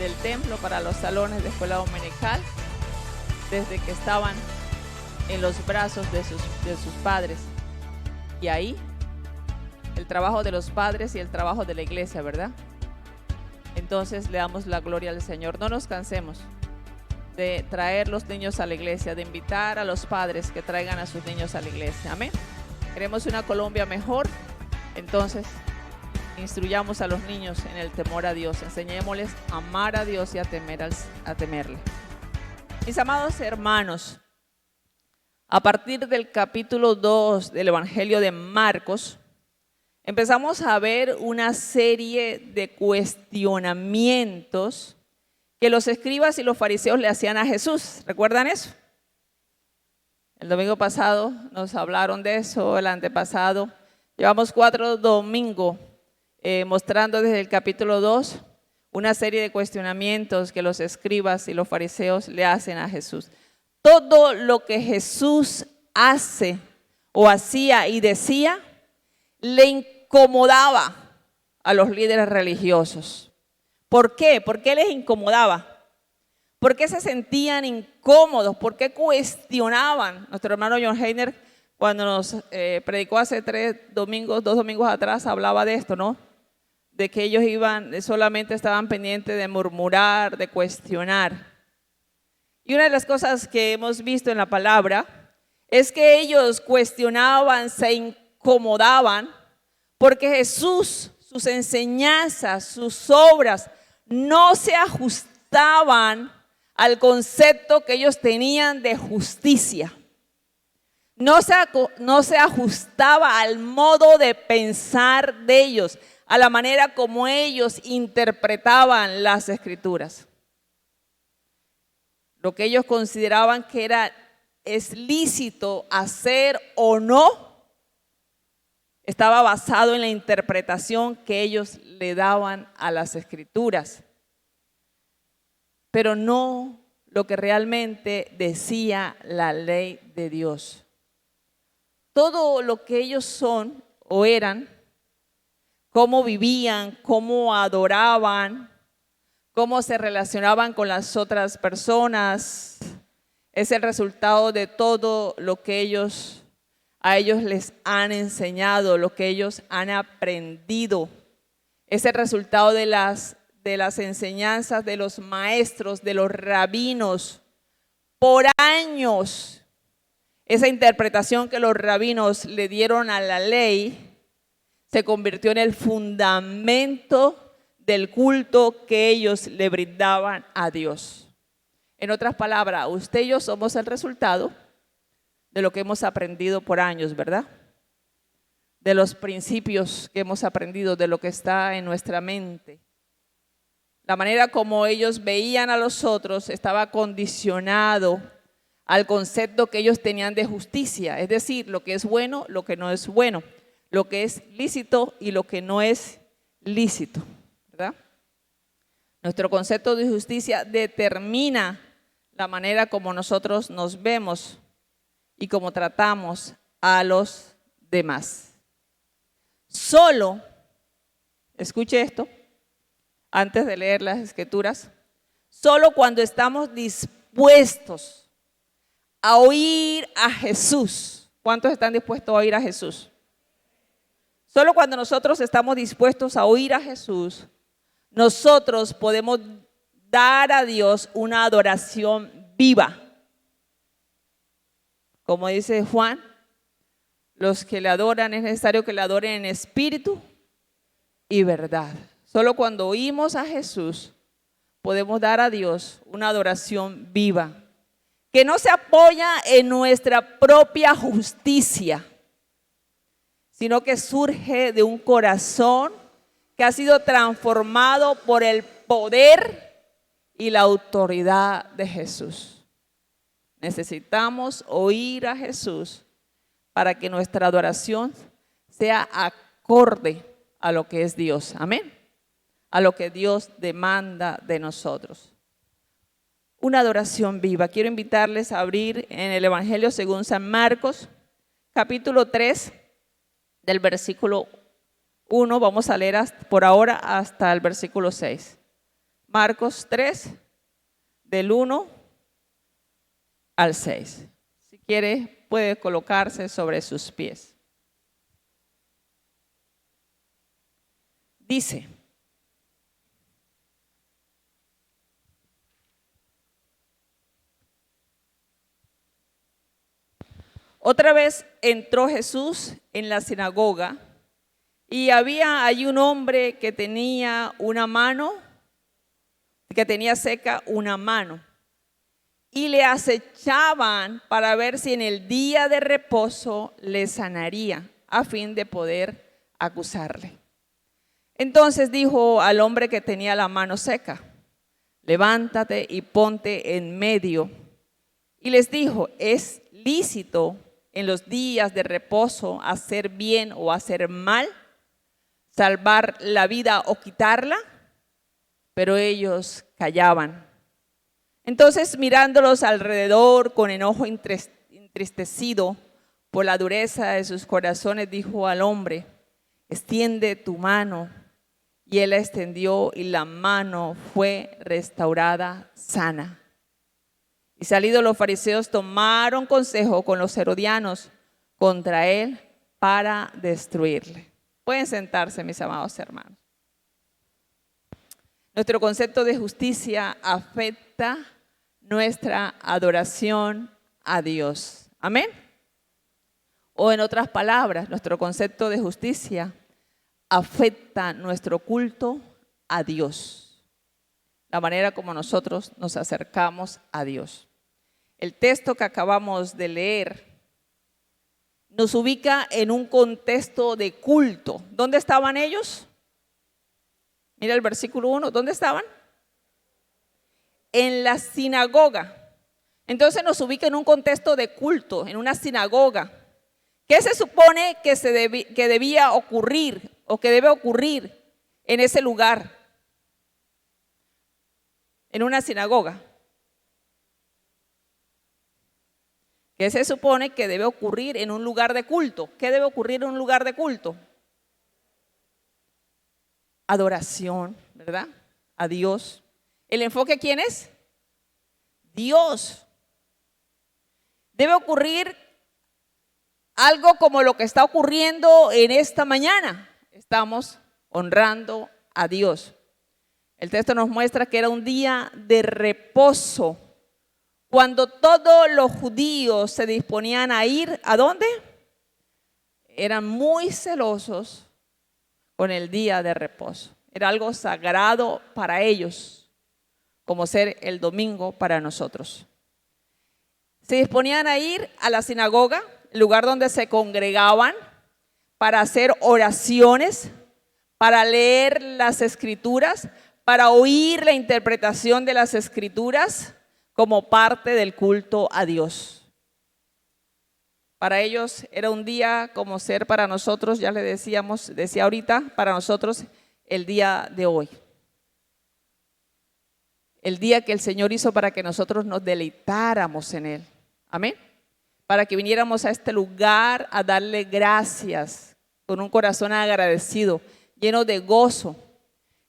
del templo para los salones de escuela dominical desde que estaban en los brazos de sus padres. Y ahí el trabajo de los padres y el trabajo de la iglesia, ¿verdad? Entonces le damos la gloria al Señor. No nos cansemos de traer los niños a la iglesia, de invitar a los padres que traigan a sus niños a la iglesia. Amén. Queremos una Colombia mejor, entonces instruyamos a los niños en el temor a Dios. Enseñémosles a amar a Dios y a temerle. Mis amados hermanos, a partir del capítulo 2 del Evangelio de Marcos, empezamos a ver una serie de cuestionamientos que los escribas y los fariseos le hacían a Jesús. ¿Recuerdan eso? El domingo pasado nos hablaron de eso, el antepasado. Llevamos 4 domingos mostrando desde el capítulo 2 una serie de cuestionamientos que los escribas y los fariseos le hacen a Jesús. Todo lo que Jesús hace o hacía y decía le incomodaba a los líderes religiosos. ¿Por qué? ¿Por qué les incomodaba? ¿Por qué se sentían incómodos? ¿Por qué cuestionaban? Nuestro hermano John Heiner, cuando nos predicó hace 2 domingos atrás, hablaba de esto, ¿no? De que ellos solamente estaban pendientes de murmurar, de cuestionar. Y una de las cosas que hemos visto en la palabra es que ellos cuestionaban, se incomodaban, porque Jesús, sus enseñanzas, sus obras, no se ajustaban al concepto que ellos tenían de justicia. No se ajustaba al modo de pensar de ellos, a la manera como ellos interpretaban las Escrituras. Lo que ellos consideraban que es lícito hacer o no, estaba basado en la interpretación que ellos le daban a las Escrituras, pero no lo que realmente decía la ley de Dios. Todo lo que ellos son o eran, cómo vivían, cómo adoraban, cómo se relacionaban con las otras personas, es el resultado de todo lo que a ellos les han enseñado, lo que ellos han aprendido. Es el resultado de las enseñanzas de los maestros, de los rabinos. Por años, esa interpretación que los rabinos le dieron a la ley se convirtió en el fundamento del culto que ellos le brindaban a Dios. En otras palabras, usted y yo somos el resultado de lo que hemos aprendido por años, ¿verdad? De los principios que hemos aprendido, de lo que está en nuestra mente. La manera como ellos veían a los otros estaba condicionado al concepto que ellos tenían de justicia, es decir, lo que es bueno, lo que no es bueno, lo que es lícito y lo que no es lícito, ¿verdad? Nuestro concepto de justicia determina la manera como nosotros nos vemos y cómo tratamos a los demás. Solo, escuche esto, antes de leer las Escrituras, solo cuando estamos dispuestos a oír a Jesús. ¿Cuántos están dispuestos a oír a Jesús? Solo cuando nosotros estamos dispuestos a oír a Jesús, nosotros podemos dar a Dios una adoración viva. Como dice Juan, los que le adoran es necesario que le adoren en espíritu y verdad. Solo cuando oímos a Jesús podemos dar a Dios una adoración viva, que no se apoya en nuestra propia justicia, sino que surge de un corazón que ha sido transformado por el poder y la autoridad de Jesús. Necesitamos oír a Jesús para que nuestra adoración sea acorde a lo que es Dios. Amén. A lo que Dios demanda de nosotros. Una adoración viva. Quiero invitarles a abrir en el Evangelio según San Marcos, capítulo 3, del versículo 1. Vamos a leer por ahora hasta el versículo 6. Marcos 3, del 1 al 6. Si quiere, puede colocarse sobre sus pies. Dice: otra vez entró Jesús en la sinagoga y había allí un hombre que tenía seca una mano, y le acechaban para ver si en el día de reposo le sanaría, a fin de poder acusarle. Entonces dijo al hombre que tenía la mano seca: levántate y ponte en medio. Y les dijo: ¿es lícito en los días de reposo hacer bien o hacer mal, salvar la vida o quitarla? Pero ellos callaban. Entonces, mirándolos alrededor con enojo entristecido por la dureza de sus corazones, dijo al hombre: extiende tu mano. Y él la extendió, y la mano fue restaurada sana. Y salidos los fariseos, tomaron consejo con los herodianos contra él para destruirle. Pueden sentarse, mis amados hermanos. Nuestro concepto de justicia afecta nuestra adoración a Dios. Amén. O en otras palabras, nuestro concepto de justicia afecta nuestro culto a Dios, la manera como nosotros nos acercamos a Dios. El texto que acabamos de leer nos ubica en un contexto de culto. ¿Dónde estaban ellos? Mira el versículo 1, ¿dónde estaban? En la sinagoga. Entonces nos ubica en un contexto de culto, en una sinagoga. ¿Qué se supone que debía ocurrir o que debe ocurrir en ese lugar? En una sinagoga. ¿Qué se supone que debe ocurrir en un lugar de culto? ¿Qué debe ocurrir en un lugar de culto? Adoración, ¿verdad? A Dios. ¿El enfoque quién es? Dios. Debe ocurrir algo como lo que está ocurriendo en esta mañana. Estamos honrando a Dios. El texto nos muestra que era un día de reposo, cuando todos los judíos se disponían a ir, ¿a dónde? Eran muy celosos con el día de reposo. Era algo sagrado para ellos, como ser el domingo para nosotros. Se disponían a ir a la sinagoga, el lugar donde se congregaban para hacer oraciones, para leer las escrituras, para oír la interpretación de las escrituras como parte del culto a Dios. Para ellos era un día como ser para nosotros, ya le decía ahorita, para nosotros el día de hoy. El día que el Señor hizo para que nosotros nos deleitáramos en Él. Amén. Para que viniéramos a este lugar a darle gracias con un corazón agradecido, lleno de gozo.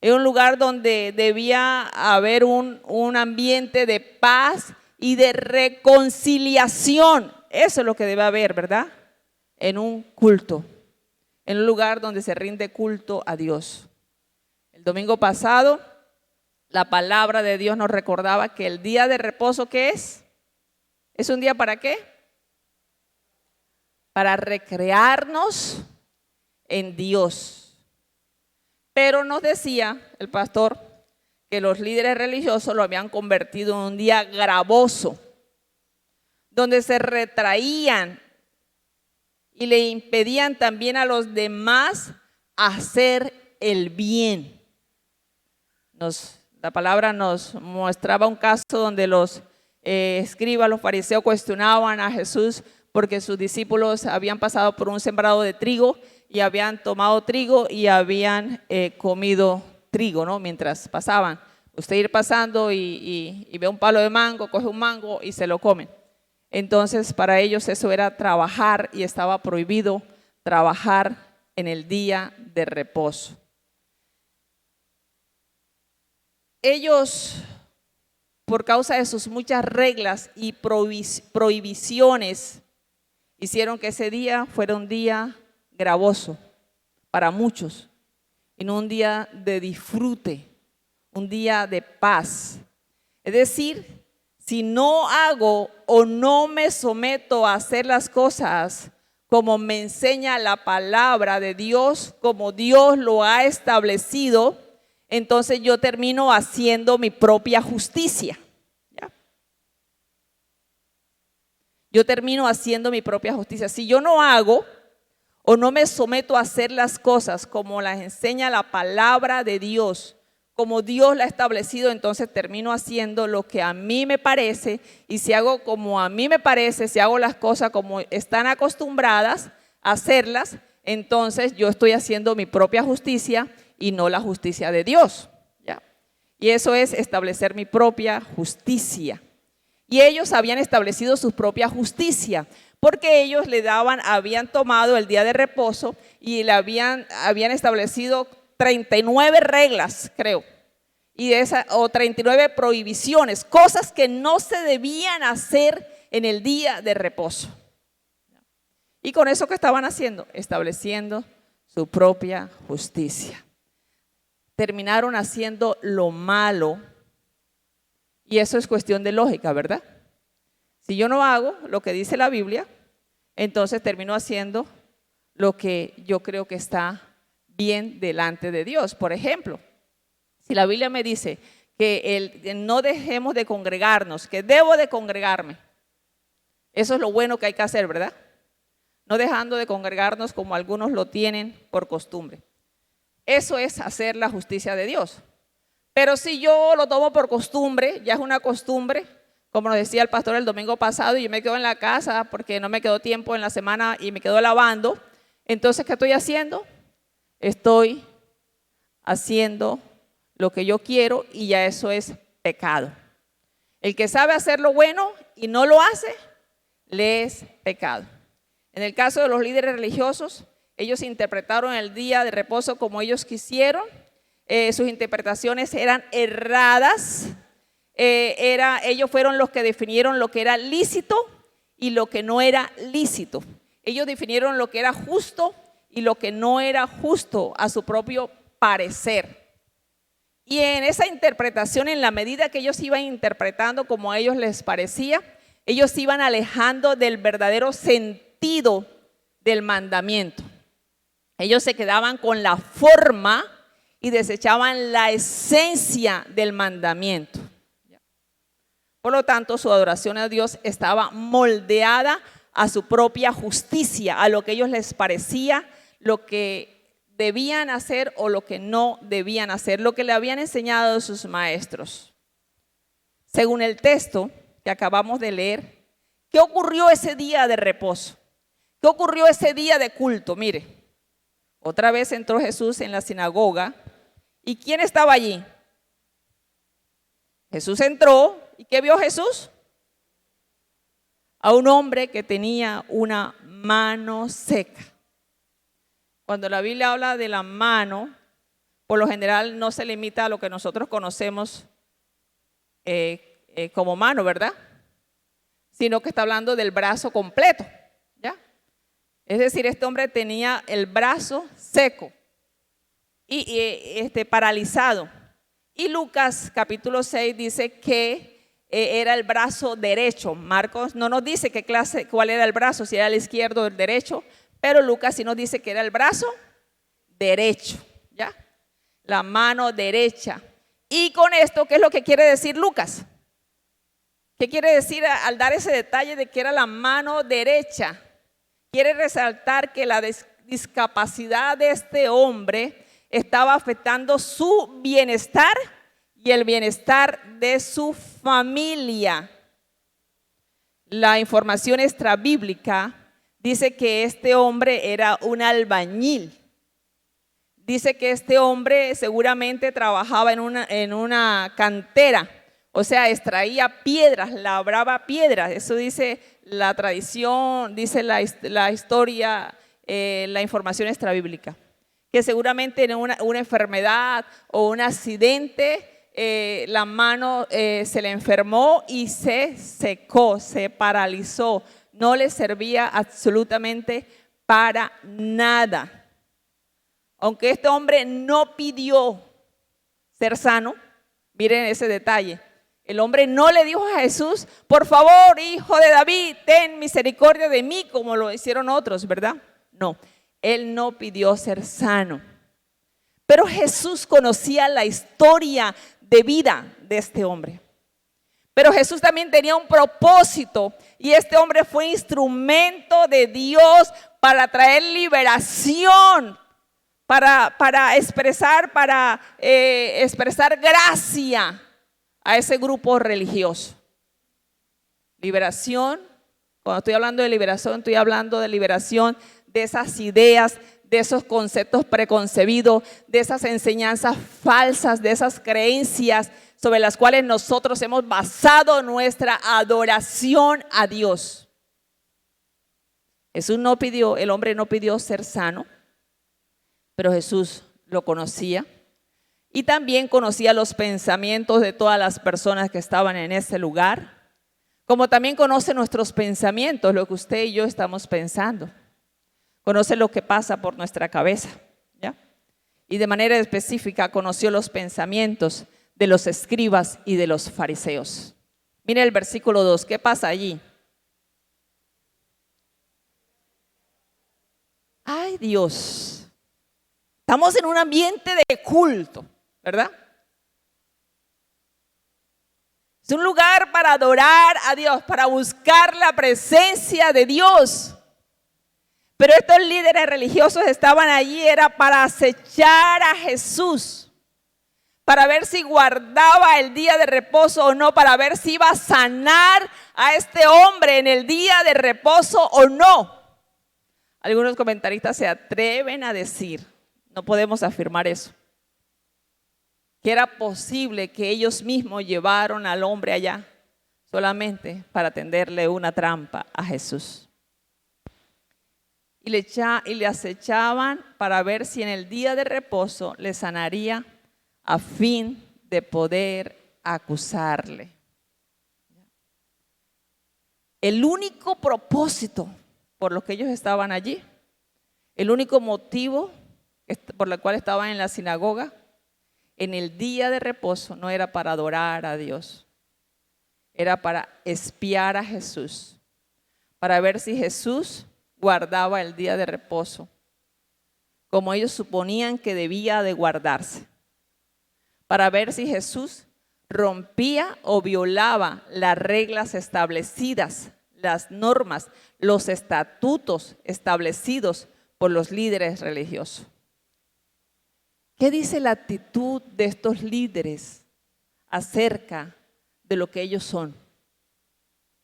Era un lugar donde debía haber un ambiente de paz y de reconciliación. Eso es lo que debe haber, ¿verdad? En un culto, en un lugar donde se rinde culto a Dios. El domingo pasado, la palabra de Dios nos recordaba que el día de reposo, ¿qué es? ¿Es un día para qué? Para recrearnos en Dios. Pero nos decía el pastor que los líderes religiosos lo habían convertido en un día gravoso, donde se retraían y le impedían también a los demás hacer el bien. La palabra nos mostraba un caso donde los escribas, los fariseos cuestionaban a Jesús porque sus discípulos habían pasado por un sembrado de trigo y habían tomado trigo y habían comido trigo, ¿no? Mientras pasaban. Usted ir pasando y ve un palo de mango, coge un mango y se lo comen. Entonces para ellos eso era trabajar y estaba prohibido trabajar en el día de reposo. ellos, por causa de sus muchas reglas y prohibiciones, hicieron que ese día fuera un día gravoso para muchos, y no un día de disfrute, un día de paz. Es decir, si no hago o no me someto a hacer las cosas como me enseña la palabra de Dios, como Dios lo ha establecido, entonces yo termino haciendo mi propia justicia. ¿Ya? Yo termino haciendo mi propia justicia. Si yo no hago o no me someto a hacer las cosas como las enseña la palabra de Dios, como Dios la ha establecido, entonces termino haciendo lo que a mí me parece, y si hago como a mí me parece, si hago las cosas como están acostumbradas a hacerlas, entonces yo estoy haciendo mi propia justicia y no la justicia de Dios. ¿Ya? Y eso es establecer mi propia justicia. Y ellos habían establecido su propia justicia, porque ellos habían tomado el día de reposo y habían establecido 39 reglas, creo, o 39 prohibiciones, cosas que no se debían hacer en el día de reposo. Y con eso, ¿qué estaban haciendo? Estableciendo su propia justicia. Terminaron haciendo lo malo, y eso es cuestión de lógica, ¿verdad? Si yo no hago lo que dice la Biblia, entonces termino haciendo lo que yo creo que está bien delante de Dios. Por ejemplo, si la Biblia me dice que no dejemos de congregarnos, que debo de congregarme, eso es lo bueno que hay que hacer, ¿verdad? No dejando de congregarnos como algunos lo tienen por costumbre. Eso es hacer la justicia de Dios. Pero si yo lo tomo por costumbre, ya es una costumbre, como nos decía el pastor el domingo pasado, y yo me quedo en la casa porque no me quedó tiempo en la semana y me quedo lavando, entonces, ¿qué estoy haciendo? Estoy haciendo lo que yo quiero, y ya eso es pecado. El que sabe hacer lo bueno y no lo hace, le es pecado. En el caso de los líderes religiosos, ellos interpretaron el día de reposo como ellos quisieron. Sus interpretaciones eran erradas. Ellos fueron los que definieron lo que era lícito y lo que no era lícito. Ellos definieron lo que era justo y lo que no era justo a su propio parecer. Y en esa interpretación, en la medida que ellos iban interpretando como a ellos les parecía, ellos se iban alejando del verdadero sentido del mandamiento. Ellos se quedaban con la forma y desechaban la esencia del mandamiento. Por lo tanto, su adoración a Dios estaba moldeada a su propia justicia, a lo que a ellos les parecía, lo que debían hacer o lo que no debían hacer, lo que le habían enseñado sus maestros. Según el texto que acabamos de leer, ¿qué ocurrió ese día de reposo? ¿Qué ocurrió ese día de culto? Mire, otra vez entró Jesús en la sinagoga. ¿Y quién estaba allí? Jesús entró, ¿y qué vio Jesús? A un hombre que tenía una mano seca. Cuando la Biblia habla de la mano, por lo general no se limita a lo que nosotros conocemos como mano, ¿verdad? Sino que está hablando del brazo completo, ¿ya? Es decir, este hombre tenía el brazo seco y paralizado. Y Lucas capítulo 6 dice que era el brazo derecho. Marcos no nos dice cuál era el brazo, si era el izquierdo o el derecho, pero Lucas sí nos dice que era el brazo derecho, ¿ya? La mano derecha. Y con esto, ¿qué es lo que quiere decir Lucas? ¿Qué quiere decir al dar ese detalle de que era la mano derecha? Quiere resaltar que la discapacidad de este hombre estaba afectando su bienestar y el bienestar de su familia. La información extrabíblica dice que este hombre era un albañil. Dice que este hombre seguramente trabajaba en una cantera, o sea, extraía piedras, labraba piedras. Eso dice la tradición, dice la historia, la información extrabíblica. Que seguramente en una enfermedad o un accidente la mano se le enfermó y se secó, se paralizó. No le servía absolutamente para nada. Aunque este hombre no pidió ser sano, miren ese detalle. El hombre no le dijo a Jesús, por favor, hijo de David, ten misericordia de mí, como lo hicieron otros, ¿verdad? No, él no pidió ser sano. Pero Jesús conocía la historia de vida de este hombre. Pero Jesús también tenía un propósito y este hombre fue instrumento de Dios para traer liberación, para expresar gracia a ese grupo religioso. Liberación, cuando estoy hablando de liberación, estoy hablando de liberación de esas ideas, de esos conceptos preconcebidos, de esas enseñanzas falsas, de esas creencias sobre las cuales nosotros hemos basado nuestra adoración a Dios. Jesús no pidió, el hombre no pidió ser sano, pero Jesús lo conocía y también conocía los pensamientos de todas las personas que estaban en ese lugar, como también conoce nuestros pensamientos, lo que usted y yo estamos pensando. Conoce lo que pasa por nuestra cabeza, ¿ya? Y de manera específica conoció los pensamientos de los escribas y de los fariseos. Mire el versículo 2, ¿qué pasa allí? Ay, Dios, estamos en un ambiente de culto, ¿verdad? Es un lugar para adorar a Dios, para buscar la presencia de Dios. Pero estos líderes religiosos estaban allí, era para acechar a Jesús, para ver si guardaba el día de reposo o no, para ver si iba a sanar a este hombre en el día de reposo o no. Algunos comentaristas se atreven a decir, no podemos afirmar eso, que era posible que ellos mismos llevaron al hombre allá solamente para tenderle una trampa a Jesús. Y le acechaban para ver si en el día de reposo le sanaría a fin de poder acusarle. El único propósito por lo que ellos estaban allí, el único motivo por el cual estaban en la sinagoga, en el día de reposo no era para adorar a Dios, era para espiar a Jesús, para ver si Jesús guardaba el día de reposo, como ellos suponían que debía de guardarse, para ver si Jesús rompía o violaba las reglas establecidas, las normas, los estatutos establecidos por los líderes religiosos. ¿Qué dice la actitud de estos líderes acerca de lo que ellos son?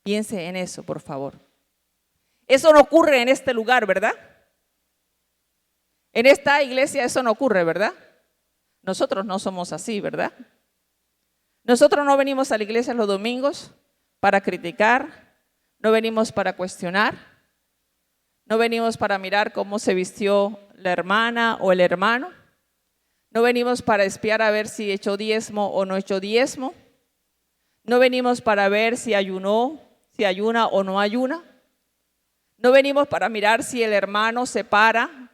Piense en eso, por favor. Eso no ocurre en este lugar, ¿verdad? En esta iglesia eso no ocurre, ¿verdad? Nosotros no somos así, ¿verdad? Nosotros no venimos a la iglesia los domingos para criticar, no venimos para cuestionar, no venimos para mirar cómo se vistió la hermana o el hermano, no venimos para espiar a ver si echó diezmo o no echó diezmo, no venimos para ver si ayunó, si ayuna o no ayuna. No venimos para mirar si el hermano se para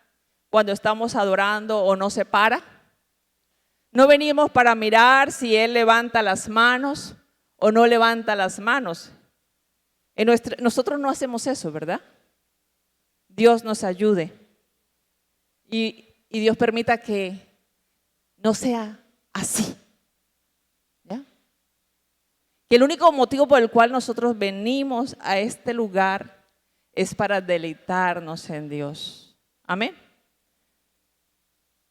cuando estamos adorando o no se para. No venimos para mirar si él levanta las manos o no levanta las manos. Nosotros no hacemos eso, ¿verdad? Dios nos ayude y Dios permita que no sea así, ¿ya? Que el único motivo por el cual nosotros venimos a este lugar es para deleitarnos en Dios. Amén.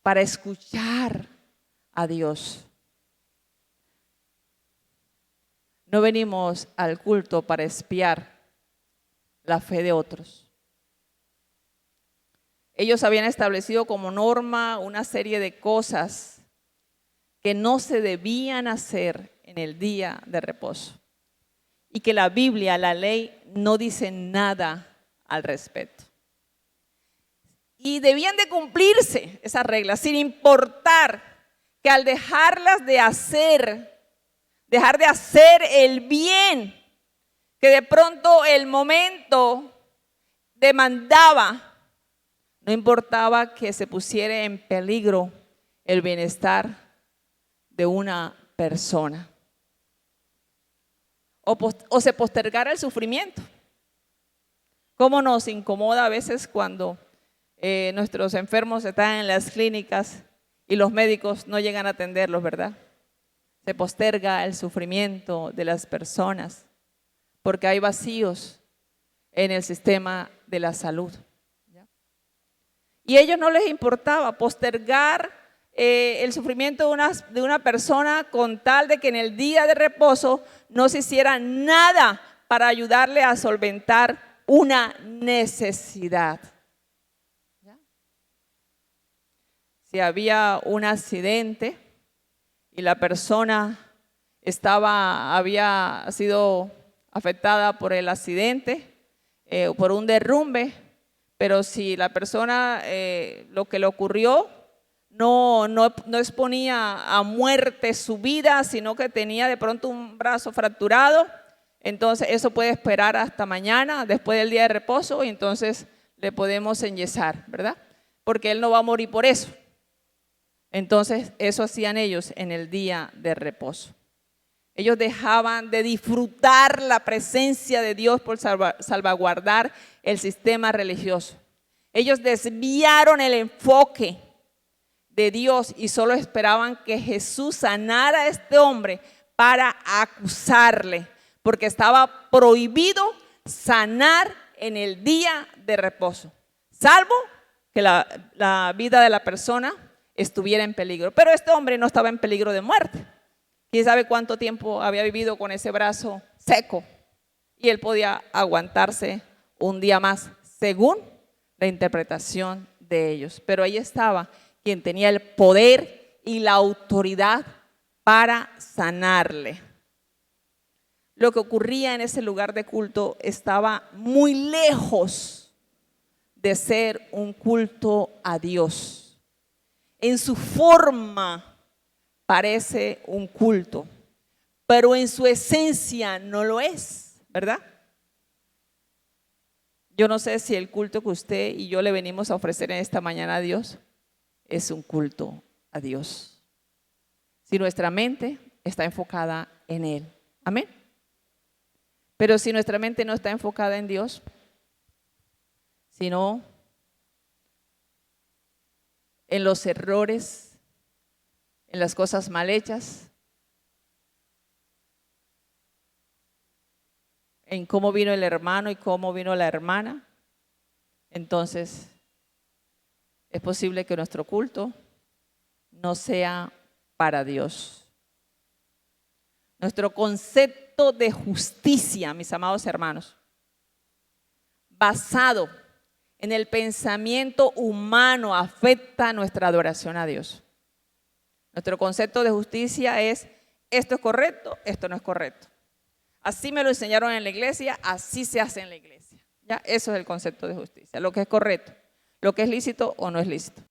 Para escuchar a Dios. No venimos al culto para espiar la fe de otros. Ellos habían establecido como norma una serie de cosas que no se debían hacer en el día de reposo y que la Biblia, la ley, no dice nada al respecto. Y debían de cumplirse esas reglas sin importar que al dejar de hacer el bien, que de pronto el momento demandaba, no importaba que se pusiera en peligro el bienestar de una persona o se postergara el sufrimiento. ¿Cómo nos incomoda a veces cuando nuestros enfermos están en las clínicas y los médicos no llegan a atenderlos, ¿verdad? Se posterga el sufrimiento de las personas porque hay vacíos en el sistema de la salud. Y a ellos no les importaba postergar el sufrimiento de una persona con tal de que en el día de reposo no se hiciera nada para ayudarle a solventar una necesidad. ¿Ya? Si había un accidente y la persona había sido afectada por el accidente, por un derrumbe, pero si la persona lo que le ocurrió no exponía a muerte su vida, sino que tenía de pronto un brazo fracturado, entonces eso puede esperar hasta mañana, después del día de reposo, y entonces le podemos enyesar, ¿verdad? Porque él no va a morir por eso. Entonces eso hacían ellos en el día de reposo. Ellos dejaban de disfrutar la presencia de Dios por salvaguardar el sistema religioso. Ellos desviaron el enfoque de Dios y solo esperaban que Jesús sanara a este hombre para acusarle, porque estaba prohibido sanar en el día de reposo, salvo que la vida de la persona estuviera en peligro. Pero este hombre no estaba en peligro de muerte. ¿Quién sabe cuánto tiempo había vivido con ese brazo seco? Y él podía aguantarse un día más, según la interpretación de ellos. Pero ahí estaba quien tenía el poder y la autoridad para sanarle. Lo que ocurría en ese lugar de culto estaba muy lejos de ser un culto a Dios. En su forma parece un culto, pero en su esencia no lo es, ¿verdad? Yo no sé si el culto que usted y yo le venimos a ofrecer en esta mañana a Dios es un culto a Dios. Si nuestra mente está enfocada en Él. Amén. Pero si nuestra mente no está enfocada en Dios, sino en los errores, en las cosas mal hechas, en cómo vino el hermano y cómo vino la hermana, entonces es posible que nuestro culto no sea para Dios. Nuestro concepto de justicia, mis amados hermanos, basado en el pensamiento humano, afecta nuestra adoración a Dios. Nuestro concepto de justicia es: esto es correcto, esto no es correcto. Así me lo enseñaron en la iglesia, así se hace en la iglesia. ¿Ya? Eso es el concepto de justicia, lo que es correcto, lo que es lícito o no es lícito.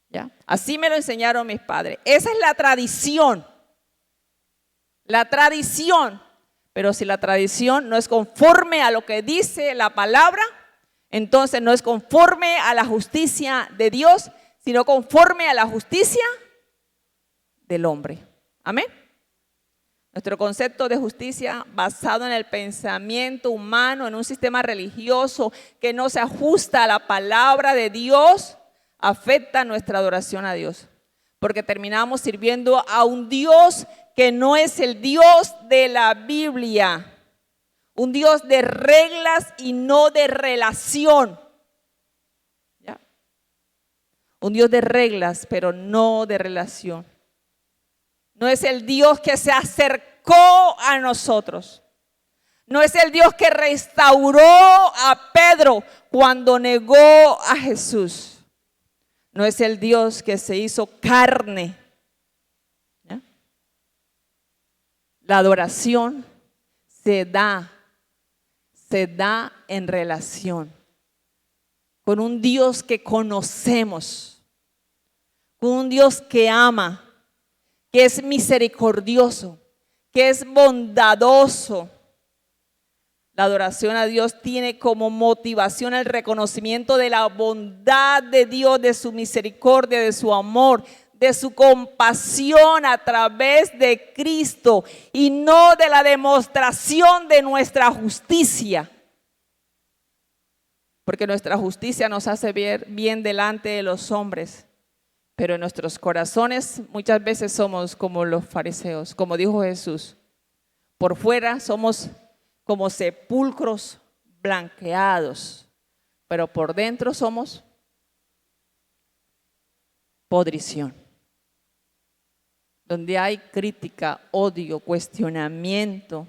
¿Ya? Así me lo enseñaron mis padres. Esa es la tradición. La tradición. Pero si la tradición no es conforme a lo que dice la palabra, entonces no es conforme a la justicia de Dios, sino conforme a la justicia del hombre. Amén. Nuestro concepto de justicia basado en el pensamiento humano, en un sistema religioso que no se ajusta a la palabra de Dios, afecta nuestra adoración a Dios. Porque terminamos sirviendo a un Dios que no es el Dios de la Biblia. Un Dios de reglas y no de relación. ¿Ya? Un Dios de reglas, pero no de relación. No es el Dios que se acercó a nosotros. No es el Dios que restauró a Pedro cuando negó a Jesús. No es el Dios que se hizo carne. ¿Ya? La adoración se da en relación con un Dios que conocemos, con un Dios que ama, que es misericordioso, que es bondadoso. La adoración a Dios tiene como motivación el reconocimiento de la bondad de Dios, de su misericordia, de su amor, de su compasión a través de Cristo y no de la demostración de nuestra justicia. Porque nuestra justicia nos hace ver bien delante de los hombres, pero en nuestros corazones muchas veces somos como los fariseos, como dijo Jesús. Por fuera somos como sepulcros blanqueados, pero por dentro somos podrición. Donde hay crítica, odio, cuestionamiento,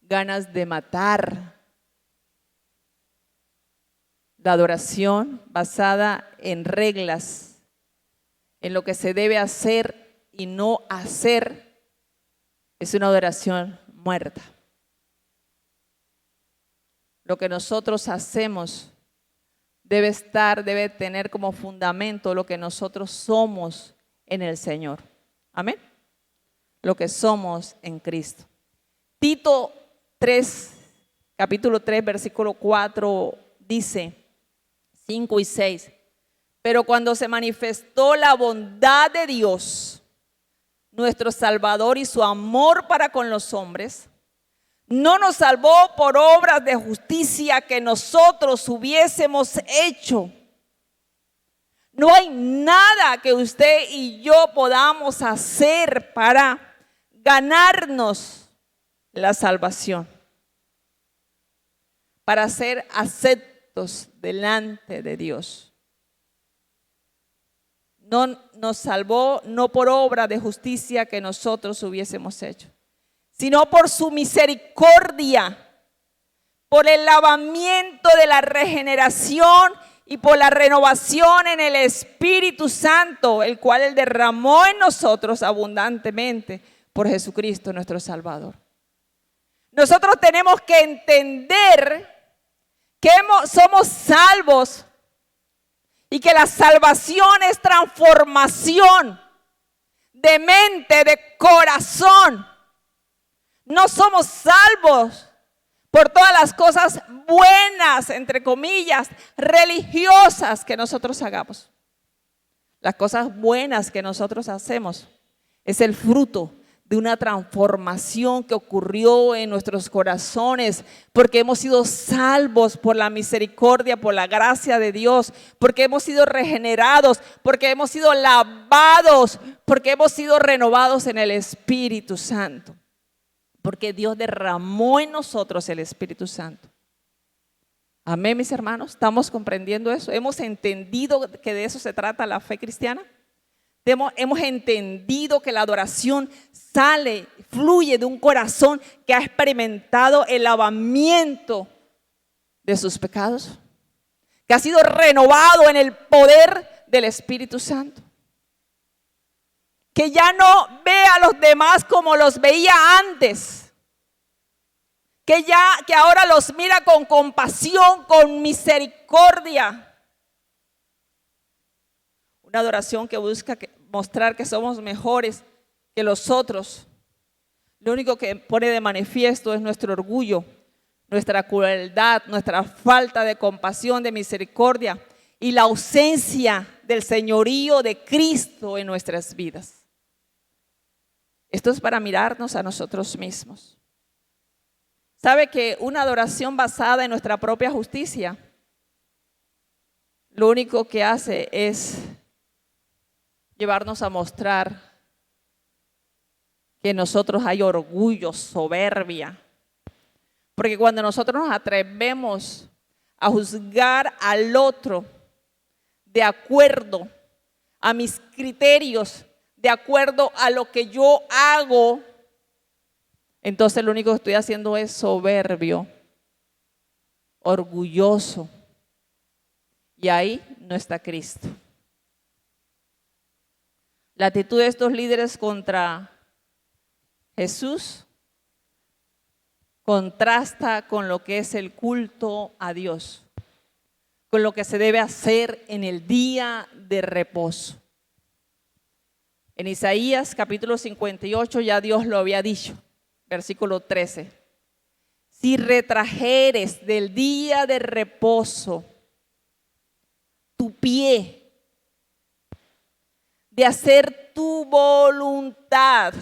ganas de matar. La adoración basada en reglas, en lo que se debe hacer y no hacer, es una adoración muerta. Lo que nosotros hacemos debe tener como fundamento lo que nosotros somos en el Señor. Amén. Lo que somos en Cristo. Tito 3, capítulo 3, versículo 4 dice, 5 y 6. Pero cuando se manifestó la bondad de Dios, nuestro Salvador, y su amor para con los hombres, no nos salvó por obras de justicia que nosotros hubiésemos hecho. No hay nada que usted y yo podamos hacer para ganarnos la salvación, para ser aceptos delante de Dios. No nos salvó no por obra de justicia que nosotros hubiésemos hecho, sino por su misericordia, por el lavamiento de la regeneración y por la renovación en el Espíritu Santo, el cual Él derramó en nosotros abundantemente por Jesucristo nuestro Salvador. Nosotros tenemos que entender que somos salvos y que la salvación es transformación de mente, de corazón. No somos salvos por todas las cosas buenas, entre comillas, religiosas que nosotros hagamos. Las cosas buenas que nosotros hacemos es el fruto de una transformación que ocurrió en nuestros corazones, porque hemos sido salvos por la misericordia, por la gracia de Dios, porque hemos sido regenerados, porque hemos sido lavados, porque hemos sido renovados en el Espíritu Santo. Porque Dios derramó en nosotros el Espíritu Santo. Amén, mis hermanos. ¿Estamos comprendiendo eso? ¿Hemos entendido que de eso se trata la fe cristiana? Hemos entendido que la adoración fluye de un corazón que ha experimentado el lavamiento de sus pecados, que ha sido renovado en el poder del Espíritu Santo, que ya no ve a los demás como los veía antes, que ahora los mira con compasión, con misericordia. Una adoración que busca mostrar que somos mejores que los otros. Lo único que pone de manifiesto es nuestro orgullo, nuestra crueldad, nuestra falta de compasión, de misericordia y la ausencia del señorío de Cristo en nuestras vidas. Esto es para mirarnos a nosotros mismos. ¿Sabe que una adoración basada en nuestra propia justicia, lo único que hace es llevarnos a mostrar que en nosotros hay orgullo, soberbia? Porque cuando nosotros nos atrevemos a juzgar al otro de acuerdo a mis criterios, de acuerdo a lo que yo hago, entonces lo único que estoy haciendo es soberbio, orgulloso. Y ahí no está Cristo. La actitud de estos líderes contra Jesús contrasta con lo que es el culto a Dios. con lo que se debe hacer en el día de reposo. En Isaías capítulo 58 ya Dios lo había dicho, versículo 13. Si retrajeres del día de reposo tu pie de hacer tu voluntad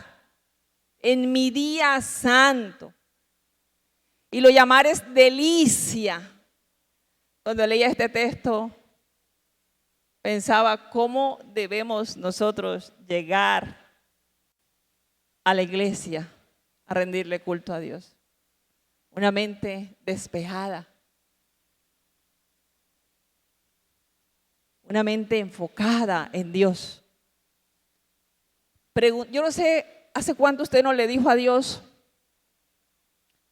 en mi día santo y lo llamares delicia. Cuando leía este texto pensaba cómo debemos nosotros llegar a la iglesia a rendirle culto a Dios. Una mente despejada, una mente enfocada en Dios. Yo no sé, ¿hace cuánto usted no le dijo a Dios,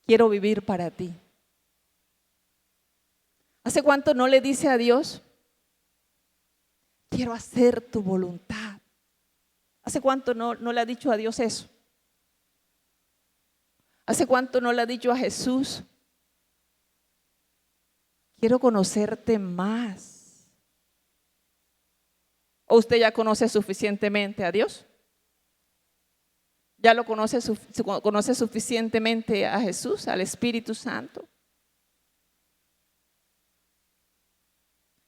quiero vivir para ti? ¿Hace cuánto no le dice a Dios, quiero hacer tu voluntad? ¿Hace cuánto no le ha dicho a Dios eso? ¿Hace cuánto no le ha dicho a Jesús, quiero conocerte más? ¿O usted ya conoce suficientemente a Dios? ¿Ya lo conoce suficientemente a Jesús, al Espíritu Santo?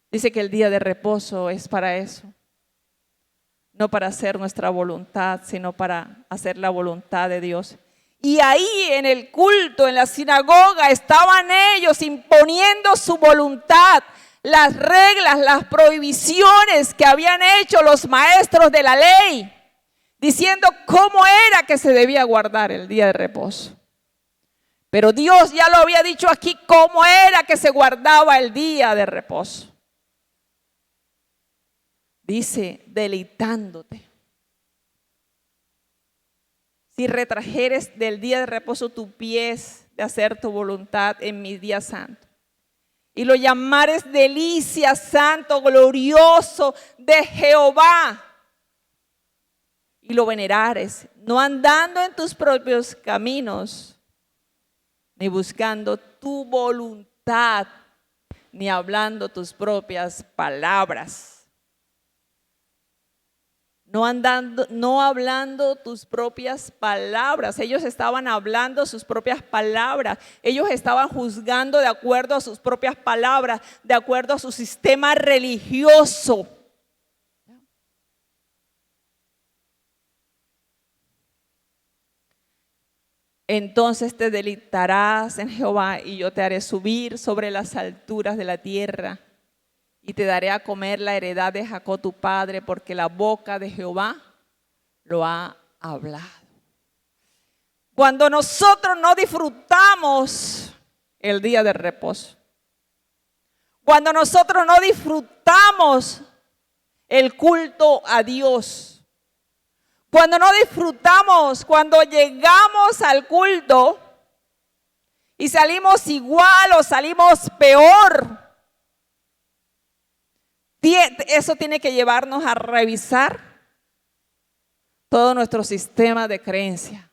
Dice que el día de reposo es para eso. No para hacer nuestra voluntad, sino para hacer la voluntad de Dios. Y ahí en el culto, en la sinagoga, estaban ellos imponiendo su voluntad, las reglas, las prohibiciones que habían hecho los maestros de la ley, diciendo cómo era que se debía guardar el día de reposo. Pero Dios ya lo había dicho aquí, cómo era que se guardaba el día de reposo. Dice, deleitándote. Si retrajeres del día de reposo tu pies de hacer tu voluntad en mi día santo, y lo llamares delicia, santo, glorioso de Jehová, y lo venerares, no andando en tus propios caminos, ni buscando tu voluntad, ni hablando tus propias palabras. No hablando tus propias palabras. Ellos estaban hablando sus propias palabras. Ellos estaban juzgando de acuerdo a sus propias palabras, de acuerdo a su sistema religioso. Entonces te deleitarás en Jehová y yo te haré subir sobre las alturas de la tierra. Y te daré a comer la heredad de Jacob tu padre, porque la boca de Jehová lo ha hablado. Cuando nosotros no disfrutamos el día de reposo, cuando nosotros no disfrutamos el culto a Dios, cuando no disfrutamos, cuando llegamos al culto y salimos igual o salimos peor, eso tiene que llevarnos a revisar todo nuestro sistema de creencia,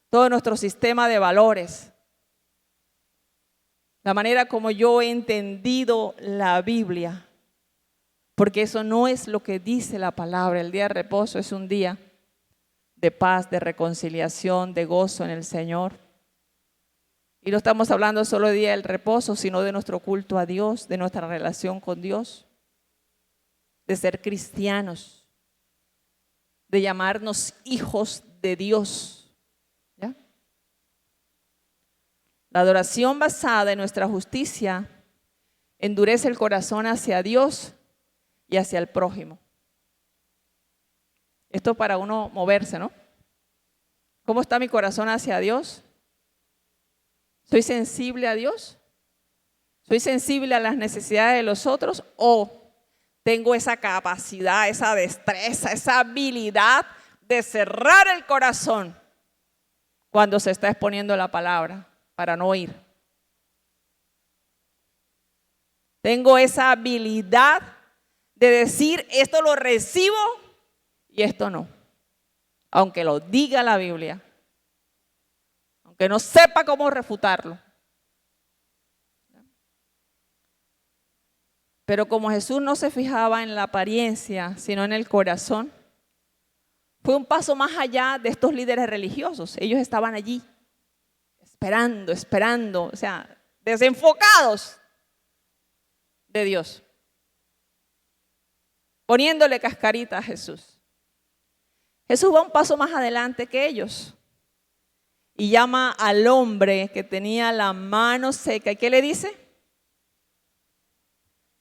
todo nuestro sistema de valores, la manera como yo he entendido la Biblia, porque eso no es lo que dice la palabra. El día de reposo es un día de paz, de reconciliación, de gozo en el Señor. Y no estamos hablando solo de día del reposo, sino de nuestro culto a Dios, de nuestra relación con Dios, de ser cristianos, de llamarnos hijos de Dios. ¿Ya? La adoración basada en nuestra justicia endurece el corazón hacia Dios y hacia el prójimo. Esto para uno moverse, ¿no? ¿Cómo está mi corazón hacia Dios? ¿Soy sensible a Dios? ¿Soy sensible a las necesidades de los otros? ¿O tengo esa capacidad, esa destreza, esa habilidad de cerrar el corazón cuando se está exponiendo la palabra para no oír? Tengo esa habilidad de decir, esto lo recibo y esto no, aunque lo diga la Biblia, aunque no sepa cómo refutarlo. Pero como Jesús no se fijaba en la apariencia, sino en el corazón, fue un paso más allá de estos líderes religiosos. Ellos estaban allí, esperando, o sea, desenfocados de Dios, poniéndole cascarita a Jesús. Jesús va un paso más adelante que ellos y llama al hombre que tenía la mano seca. ¿Y qué le dice?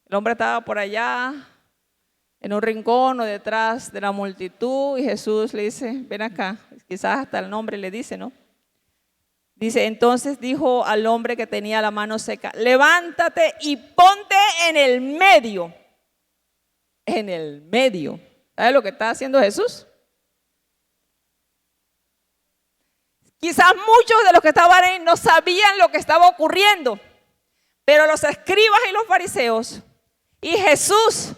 El hombre estaba por allá, en un rincón o detrás de la multitud, y Jesús le dice, ven acá, quizás hasta el nombre le dice, ¿no? Dice, entonces dijo al hombre que tenía la mano seca, levántate y ponte en el medio. En el medio. ¿Sabes lo que está haciendo Jesús? Quizás muchos de los que estaban ahí no sabían lo que estaba ocurriendo, pero los escribas y los fariseos y Jesús,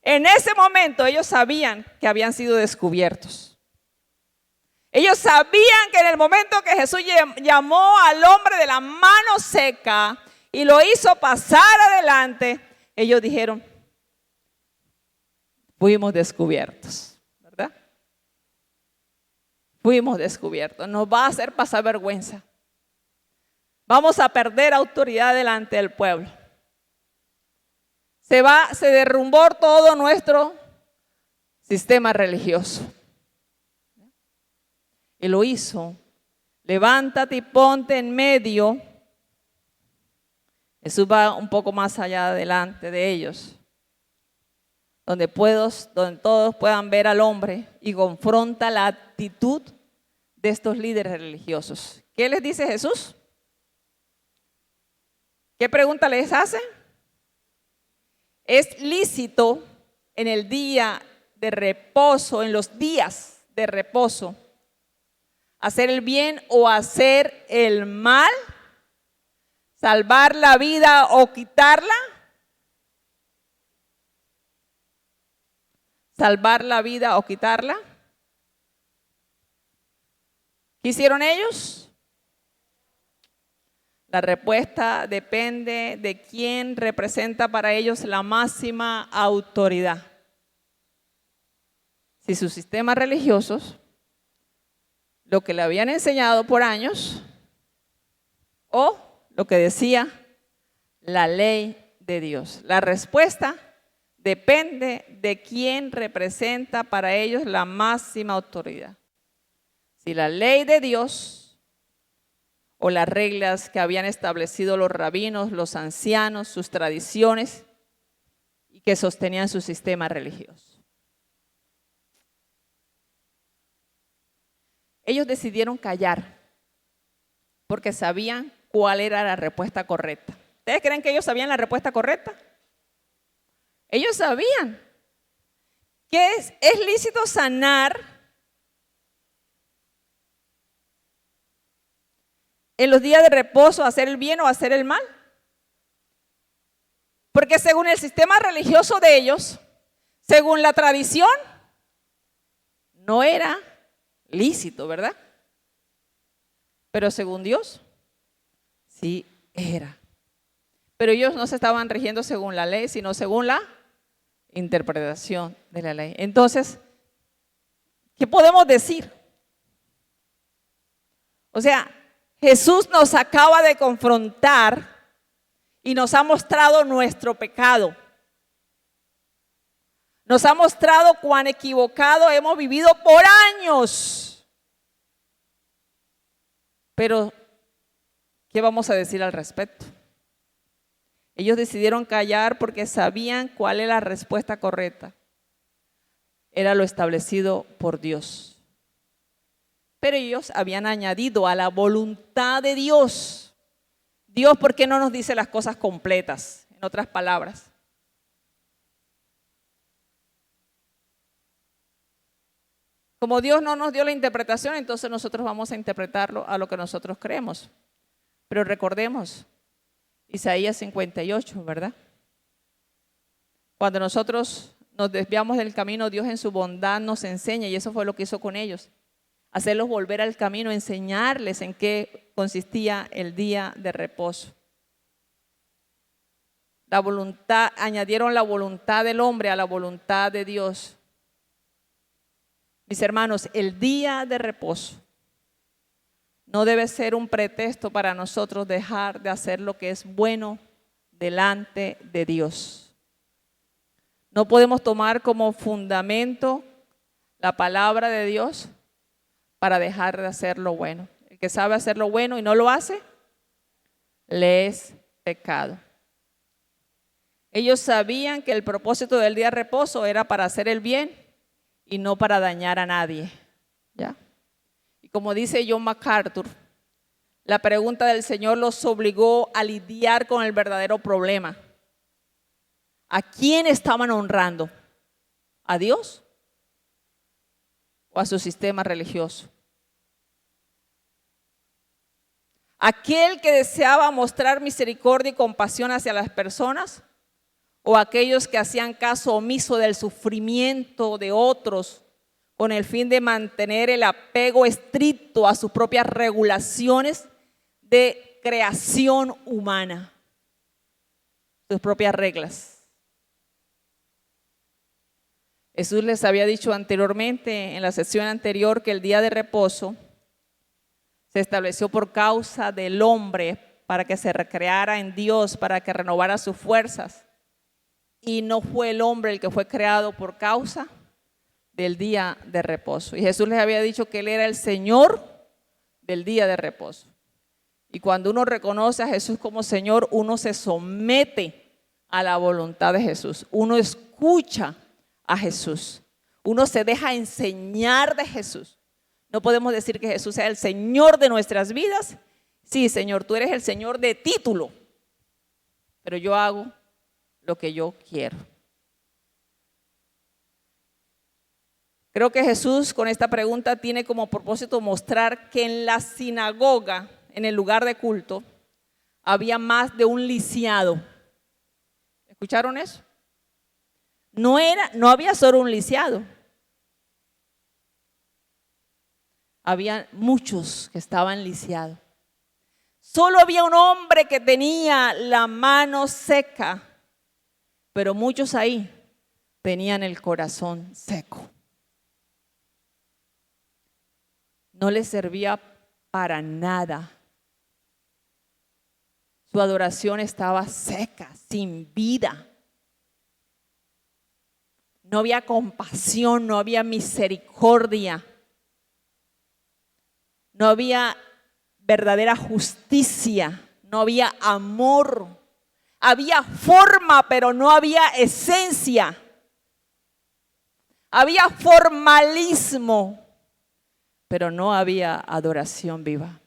en ese momento ellos sabían que habían sido descubiertos. Ellos sabían que en el momento que Jesús llamó al hombre de la mano seca y lo hizo pasar adelante, ellos dijeron, fuimos descubiertos, ¿verdad? Fuimos descubiertos, nos va a hacer pasar vergüenza. Vamos a perder autoridad delante del pueblo. Se derrumbó todo nuestro sistema religioso. Y lo hizo. Levántate y ponte en medio. Jesús va un poco más allá adelante de ellos, donde todos puedan ver al hombre y confronta la actitud de estos líderes religiosos. ¿Qué les dice Jesús? ¿Qué pregunta les hace? ¿Es lícito en el día de reposo, en los días de reposo, hacer el bien o hacer el mal? ¿Salvar la vida o quitarla? ¿Salvar la vida o quitarla? ¿Qué hicieron ellos? La respuesta depende de quién representa para ellos la máxima autoridad. Si sus sistemas religiosos, lo que le habían enseñado por años, o lo que decía la ley de Dios. La respuesta depende de quién representa para ellos la máxima autoridad. Si la ley de Dios o las reglas que habían establecido los rabinos, los ancianos, sus tradiciones y que sostenían su sistema religioso. Ellos decidieron callar porque sabían cuál era la respuesta correcta. ¿Ustedes creen que ellos sabían la respuesta correcta? Ellos sabían que es lícito sanar en los días de reposo, hacer el bien o hacer el mal. Porque según el sistema religioso de ellos, según la tradición, no era lícito, ¿verdad? Pero según Dios, sí era. Pero ellos no se estaban rigiendo según la ley, sino según la interpretación de la ley. Entonces, ¿qué podemos decir? O sea, Jesús nos acaba de confrontar y nos ha mostrado nuestro pecado. Nos ha mostrado cuán equivocado hemos vivido por años. Pero, ¿qué vamos a decir al respecto? Ellos decidieron callar porque sabían cuál era la respuesta correcta. Era lo establecido por Dios. Pero ellos habían añadido a la voluntad de Dios. Dios, ¿por qué no nos dice las cosas completas? En otras palabras. Como Dios no nos dio la interpretación, entonces nosotros vamos a interpretarlo a lo que nosotros creemos. Pero recordemos, Isaías 58, ¿verdad? Cuando nosotros nos desviamos del camino, Dios en su bondad nos enseña, y eso fue lo que hizo con ellos. Hacerlos volver al camino, enseñarles en qué consistía el día de reposo. añadieron la voluntad del hombre a la voluntad de Dios. Mis hermanos, el día de reposo no debe ser un pretexto para nosotros dejar de hacer lo que es bueno delante de Dios. No podemos tomar como fundamento la palabra de Dios para dejar de hacer lo bueno. El que sabe hacer lo bueno y no lo hace, le es pecado. Ellos sabían que el propósito del día de reposo era para hacer el bien y no para dañar a nadie. ¿Ya? Y como dice John MacArthur, la pregunta del Señor los obligó a lidiar con el verdadero problema. ¿A quién estaban honrando? ¿A Dios o a su sistema religioso? ¿Aquel que deseaba mostrar misericordia y compasión hacia las personas? ¿O aquellos que hacían caso omiso del sufrimiento de otros con el fin de mantener el apego estricto a sus propias regulaciones de creación humana, sus propias reglas? Jesús les había dicho anteriormente, en la sesión anterior, que el día de reposo se estableció por causa del hombre para que se recreara en Dios, para que renovara sus fuerzas. Y no fue el hombre el que fue creado por causa del día de reposo. Y Jesús les había dicho que Él era el Señor del día de reposo. Y cuando uno reconoce a Jesús como Señor, uno se somete a la voluntad de Jesús. Uno escucha a Jesús. Uno se deja enseñar de Jesús. No podemos decir que Jesús sea el Señor de nuestras vidas. Sí, Señor, tú eres el Señor de título, pero yo hago lo que yo quiero. Creo que Jesús con esta pregunta tiene como propósito mostrar que en la sinagoga, en el lugar de culto, había más de un lisiado. ¿Escucharon eso? No había solo un lisiado. Había muchos que estaban lisiados. Solo había un hombre que tenía la mano seca, pero muchos ahí tenían el corazón seco. No les servía para nada. Su adoración estaba seca, sin vida. No había compasión, no había misericordia. No había verdadera justicia, no había amor. Había forma, pero no había esencia. Había formalismo, pero no había adoración viva.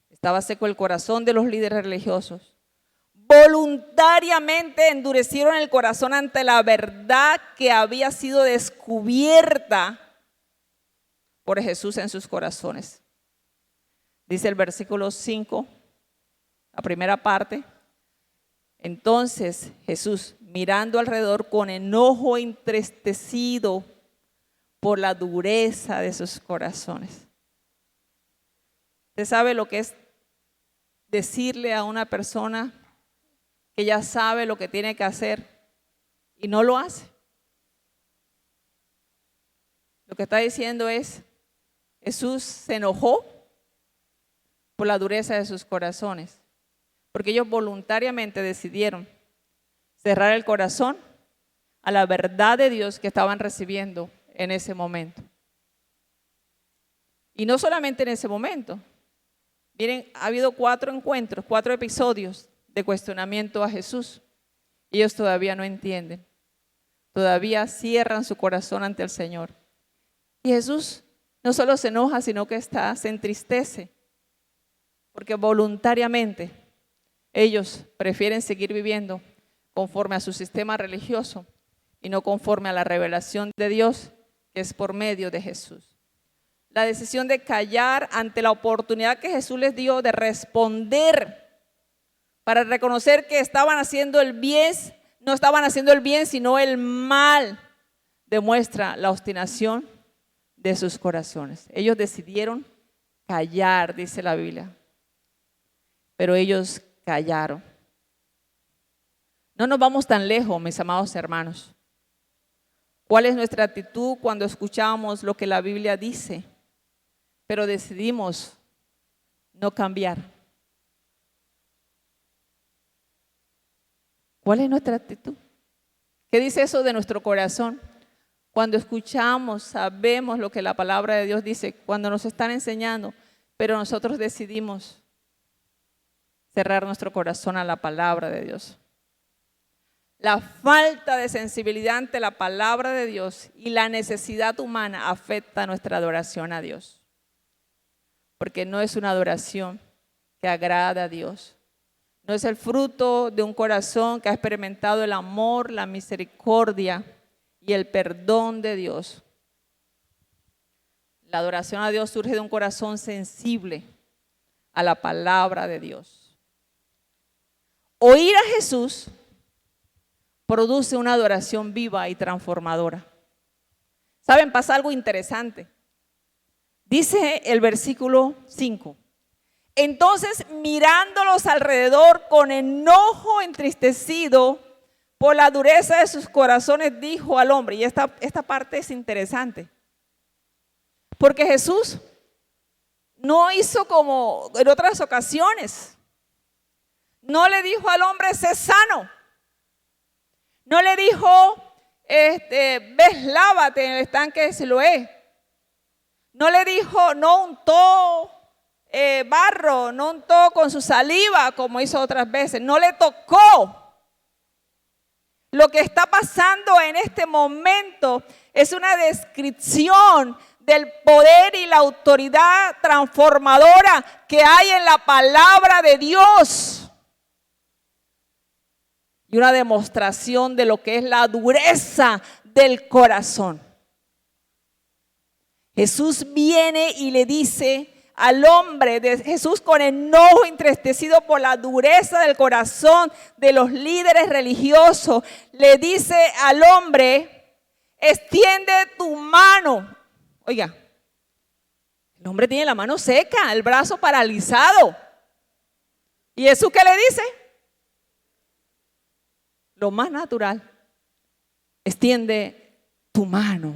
Estaba seco el corazón de los líderes religiosos. Voluntariamente endurecieron el corazón ante la verdad que había sido descubierta por Jesús en sus corazones. Dice el versículo 5, la primera parte. Entonces Jesús, mirando alrededor con enojo entristecido por la dureza de sus corazones. ¿Usted sabe lo que es decirle a una persona que ya sabe lo que tiene que hacer y no lo hace? Lo que está diciendo es, Jesús se enojó por la dureza de sus corazones, porque ellos voluntariamente decidieron cerrar el corazón a la verdad de Dios que estaban recibiendo en ese momento. Y no solamente en ese momento. Miren, ha habido 4 encuentros, 4 episodios de cuestionamiento a Jesús. Ellos todavía no entienden. Todavía cierran su corazón ante el Señor. Y Jesús no solo se enoja, sino que se entristece. Porque voluntariamente ellos prefieren seguir viviendo conforme a su sistema religioso y no conforme a la revelación de Dios que es por medio de Jesús. La decisión de callar ante la oportunidad que Jesús les dio de responder para reconocer que estaban haciendo el bien, no estaban haciendo el bien, sino el mal, demuestra la obstinación de sus corazones. Ellos decidieron callar, dice la Biblia. pero ellos callaron. No nos vamos tan lejos, mis amados hermanos. ¿Cuál es nuestra actitud cuando escuchamos lo que la Biblia dice, pero decidimos no cambiar? ¿Cuál es nuestra actitud? ¿Qué dice eso de nuestro corazón? Cuando escuchamos, sabemos lo que la palabra de Dios dice, cuando nos están enseñando, pero nosotros decidimos cerrar nuestro corazón a la palabra de Dios. La falta de sensibilidad ante la palabra de Dios y la necesidad humana afecta nuestra adoración a Dios. Porque no es una adoración que agrada a Dios. No es el fruto de un corazón que ha experimentado el amor, la misericordia y el perdón de Dios. La adoración a Dios surge de un corazón sensible a la palabra de Dios. Oír a Jesús produce una adoración viva y transformadora. ¿Saben? Pasa algo interesante. Dice el versículo 5. Entonces, mirándolos alrededor con enojo entristecido por la dureza de sus corazones, dijo al hombre, y esta parte es interesante, porque Jesús no hizo como en otras ocasiones. No le dijo al hombre, sé sano. No le dijo, ves, lávate en el estanque de Siloé. No le dijo, no untó barro, no untó con su saliva como hizo otras veces. No le tocó. Lo que está pasando en este momento es una descripción del poder y la autoridad transformadora que hay en la palabra de Dios. Y una demostración de lo que es la dureza del corazón. Jesús viene y le dice al hombre, Jesús con enojo entristecido por la dureza del corazón de los líderes religiosos, le dice al hombre, extiende tu mano. Oiga, el hombre tiene la mano seca, el brazo paralizado. ¿Y Jesús qué le dice? Lo más natural, extiende tu mano.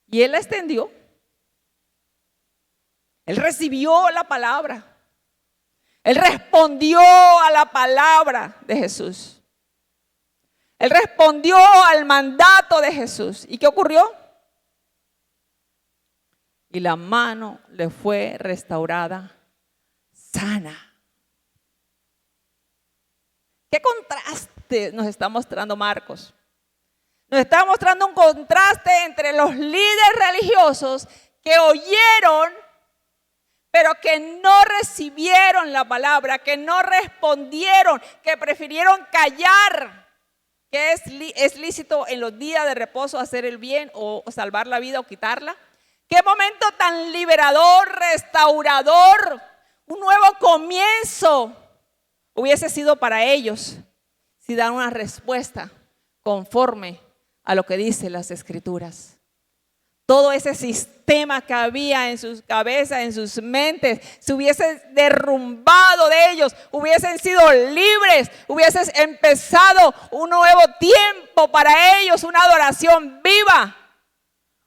Y él la extendió. Él recibió la palabra. Él respondió a la palabra de Jesús. Él respondió al mandato de Jesús. ¿Y qué ocurrió? Y la mano le fue restaurada sana. ¿Qué contraste nos está mostrando Marcos? Nos está mostrando un contraste entre los líderes religiosos que oyeron, pero que no recibieron la palabra, que no respondieron, que prefirieron callar, que es lícito en los días de reposo hacer el bien o salvar la vida o quitarla. Qué momento tan liberador, restaurador, un nuevo comienzo hubiese sido para ellos si dan una respuesta conforme a lo que dicen las Escrituras. Todo ese sistema que había en sus cabezas, en sus mentes, se hubiese derrumbado de ellos, hubiesen sido libres, hubiesen empezado un nuevo tiempo para ellos, una adoración viva.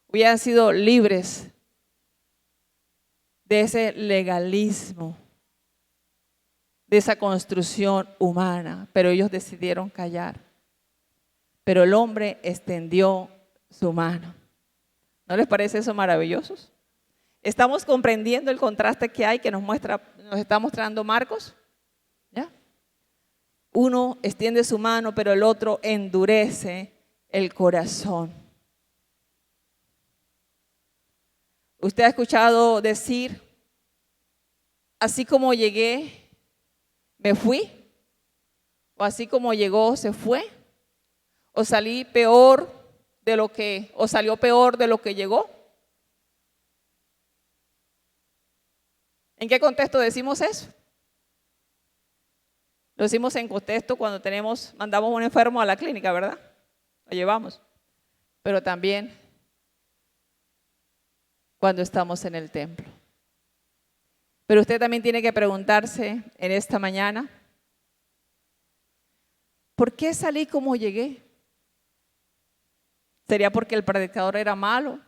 Hubieran sido libres de ese legalismo, de esa construcción humana, pero ellos decidieron callar. Pero el hombre extendió su mano. ¿No les parece eso maravilloso? ¿Estamos comprendiendo el contraste que hay que nos está mostrando Marcos? ¿Ya? Uno extiende su mano, pero el otro endurece el corazón. ¿Usted ha escuchado decir, así como llegué, me fui? ¿O así como llegó, se fue? ¿O salí peor de lo que, o salió peor de lo que llegó? ¿En qué contexto decimos eso? Lo decimos en contexto cuando mandamos a un enfermo a la clínica, ¿verdad? Lo llevamos. Pero también cuando estamos en el templo. Pero usted también tiene que preguntarse en esta mañana, ¿por qué salí como llegué? ¿Sería porque el predicador era malo?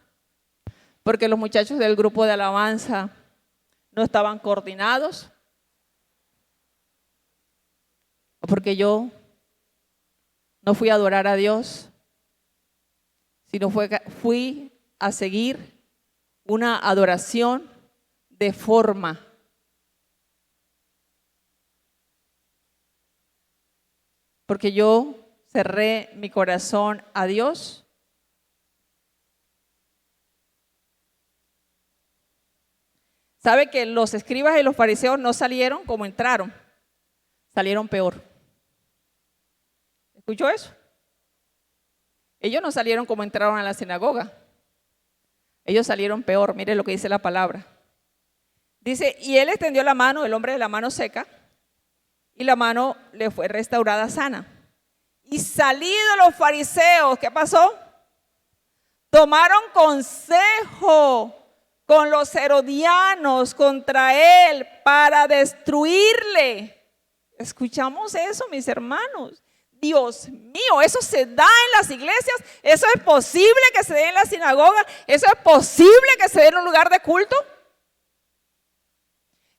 ¿Porque los muchachos del grupo de alabanza no estaban coordinados? ¿O porque yo no fui a adorar a Dios, sino fui a seguir una adoración de forma? Porque yo cerré mi corazón a Dios. ¿Sabe que los escribas y los fariseos no salieron como entraron? Salieron peor. ¿Escuchó eso? Ellos no salieron como entraron a la sinagoga. Ellos salieron peor. Mire lo que dice la palabra. Dice, y él extendió la mano, el hombre de la mano seca, y la mano le fue restaurada sana. Y salidos los fariseos, ¿qué pasó? Tomaron consejo con los herodianos contra él para destruirle. ¿Escuchamos eso, mis hermanos? Dios mío, eso se da en las iglesias, eso es posible que se dé en la sinagoga, eso es posible que se dé en un lugar de culto.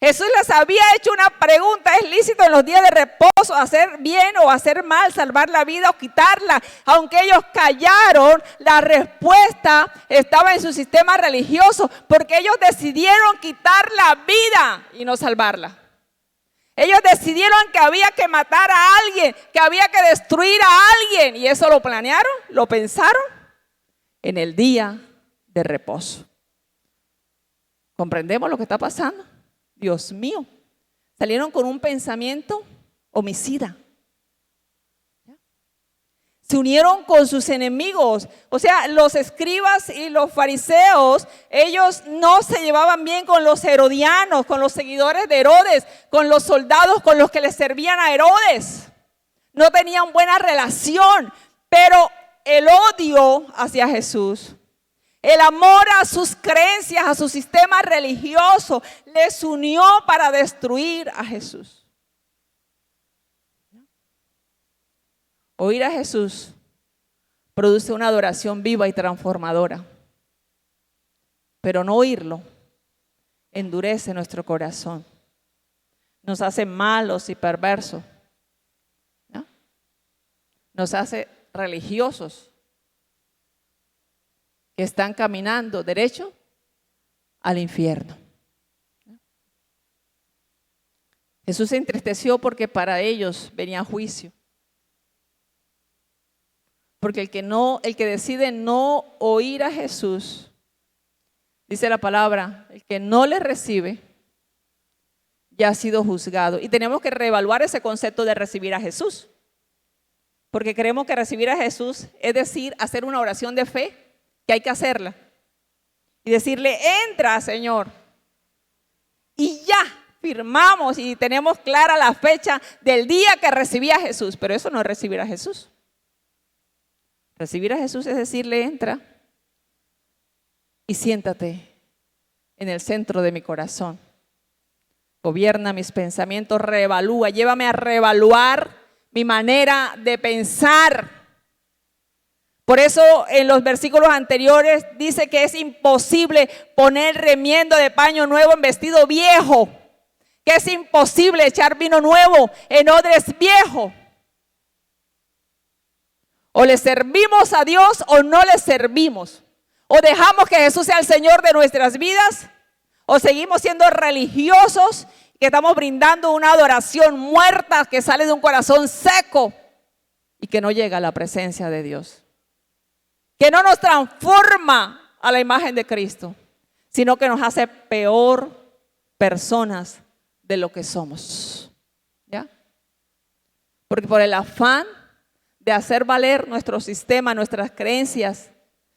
Jesús les había hecho una pregunta: ¿es lícito en los días de reposo hacer bien o hacer mal, salvar la vida o quitarla? Aunque ellos callaron, la respuesta estaba en su sistema religioso, porque ellos decidieron quitar la vida y no salvarla. Ellos decidieron que había que matar a alguien, que había que destruir a alguien, y eso lo planearon, lo pensaron en el día de reposo. ¿Comprendemos lo que está pasando? Dios mío, salieron con un pensamiento homicida. Se unieron con sus enemigos. O sea, los escribas y los fariseos, ellos no se llevaban bien con los herodianos, con los seguidores de Herodes, con los soldados con los que les servían a Herodes. No tenían buena relación, pero el odio hacia Jesús, el amor a sus creencias, a su sistema religioso, les unió para destruir a Jesús. Oír a Jesús produce una adoración viva y transformadora, pero no oírlo endurece nuestro corazón, nos hace malos y perversos, ¿no? Nos hace religiosos que están caminando derecho al infierno. Jesús se entristeció porque para ellos venía juicio. Porque el que decide no oír a Jesús, dice la palabra, el que no le recibe, ya ha sido juzgado. Y tenemos que reevaluar ese concepto de recibir a Jesús. Porque creemos que recibir a Jesús es decir, hacer una oración de fe, que hay que hacerla. Y decirle, entra, Señor. Y ya firmamos y tenemos clara la fecha del día que recibí a Jesús. Pero eso no es recibir a Jesús. Recibir a Jesús es decirle, entra y siéntate en el centro de mi corazón. Gobierna mis pensamientos, reevalúa, llévame a reevaluar mi manera de pensar. Por eso en los versículos anteriores dice que es imposible poner remiendo de paño nuevo en vestido viejo, que es imposible echar vino nuevo en odres viejos. O le servimos a Dios o no le servimos. O dejamos que Jesús sea el Señor de nuestras vidas, o seguimos siendo religiosos, que estamos brindando una adoración muerta que sale de un corazón seco y que no llega a la presencia de Dios, que no nos transforma a la imagen de Cristo, sino que nos hace peor personas de lo que somos. ¿Ya? Porque por el afán de hacer valer nuestro sistema, nuestras creencias,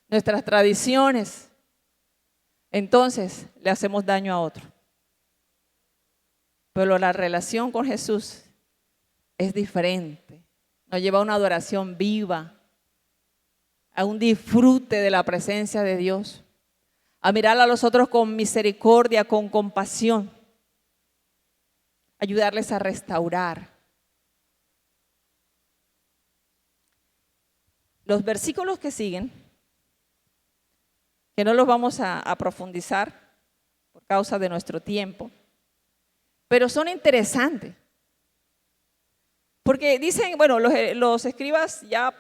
nuestras tradiciones, entonces le hacemos daño a otro. Pero la relación con Jesús es diferente. Nos lleva a una adoración viva, a un disfrute de la presencia de Dios, a mirar a los otros con misericordia, con compasión. ayudarles a restaurar. Los versículos que siguen, que no los vamos a profundizar por causa de nuestro tiempo, pero son interesantes. Porque dicen, bueno, los escribas ya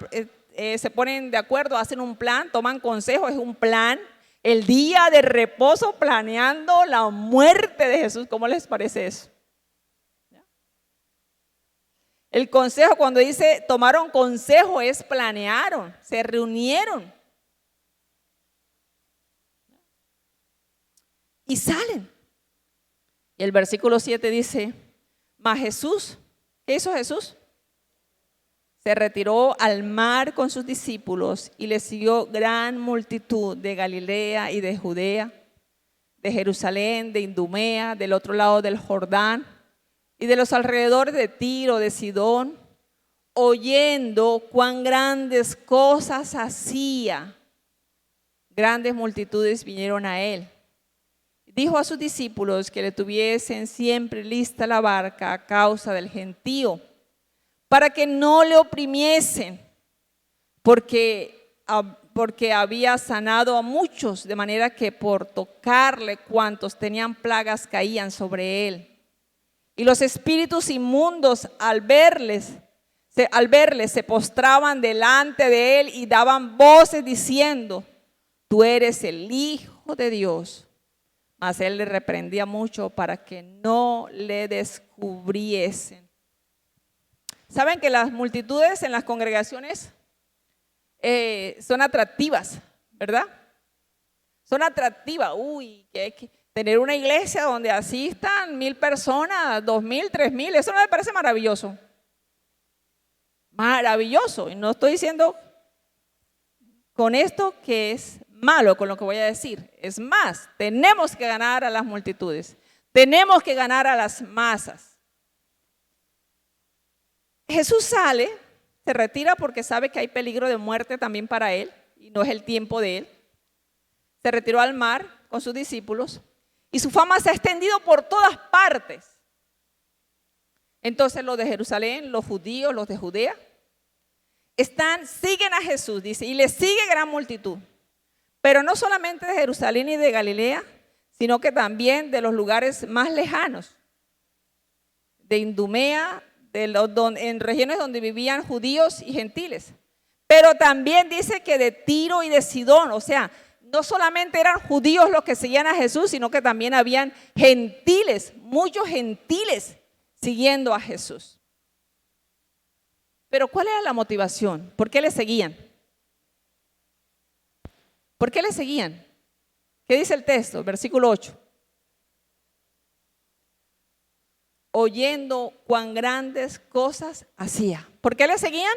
se ponen de acuerdo, hacen un plan, toman consejo, es un plan. El día de reposo planeando la muerte de Jesús. ¿Cómo les parece eso? El consejo, cuando dice tomaron consejo, es planearon, se reunieron. Y salen. Y el versículo 7 dice, mas Jesús, ¿qué hizo Jesús? Se retiró al mar con sus discípulos y le siguió gran multitud de Galilea y de Judea, de Jerusalén, de Idumea, del otro lado del Jordán y de los alrededores de Tiro, de Sidón, oyendo cuán grandes cosas hacía. Grandes multitudes vinieron a él. Dijo a sus discípulos que le tuviesen siempre lista la barca a causa del gentío, para que no le oprimiesen, porque había sanado a muchos, de manera que por tocarle cuantos tenían plagas caían sobre él. Y los espíritus inmundos al verle se postraban delante de él y daban voces diciendo, tú eres el Hijo de Dios. Mas él le reprendía mucho para que no le descubriesen. Saben que las multitudes en las congregaciones son atractivas, ¿verdad? Son atractivas. Uy, que hay que tener una iglesia donde asistan 1,000 personas, 2,000, 3,000, eso no me parece maravilloso. Maravilloso. Y no estoy diciendo con esto que es malo con lo que voy a decir. Es más, tenemos que ganar a las multitudes. Tenemos que ganar a las masas. Jesús sale, se retira porque sabe que hay peligro de muerte también para él y no es el tiempo de él. Se retiró al mar con sus discípulos y su fama se ha extendido por todas partes. Entonces los de Jerusalén, los judíos, los de Judea, siguen a Jesús, dice, y le sigue gran multitud. Pero no solamente de Jerusalén y de Galilea, sino que también de los lugares más lejanos, de Idumea, en regiones donde vivían judíos y gentiles. Pero también dice que de Tiro y de Sidón, o sea, no solamente eran judíos los que seguían a Jesús, sino que también habían gentiles, muchos gentiles siguiendo a Jesús. Pero ¿cuál era la motivación? ¿Por qué le seguían? ¿Por qué le seguían? ¿Qué dice el texto? Versículo 8. Oyendo cuán grandes cosas hacía. ¿Por qué le seguían?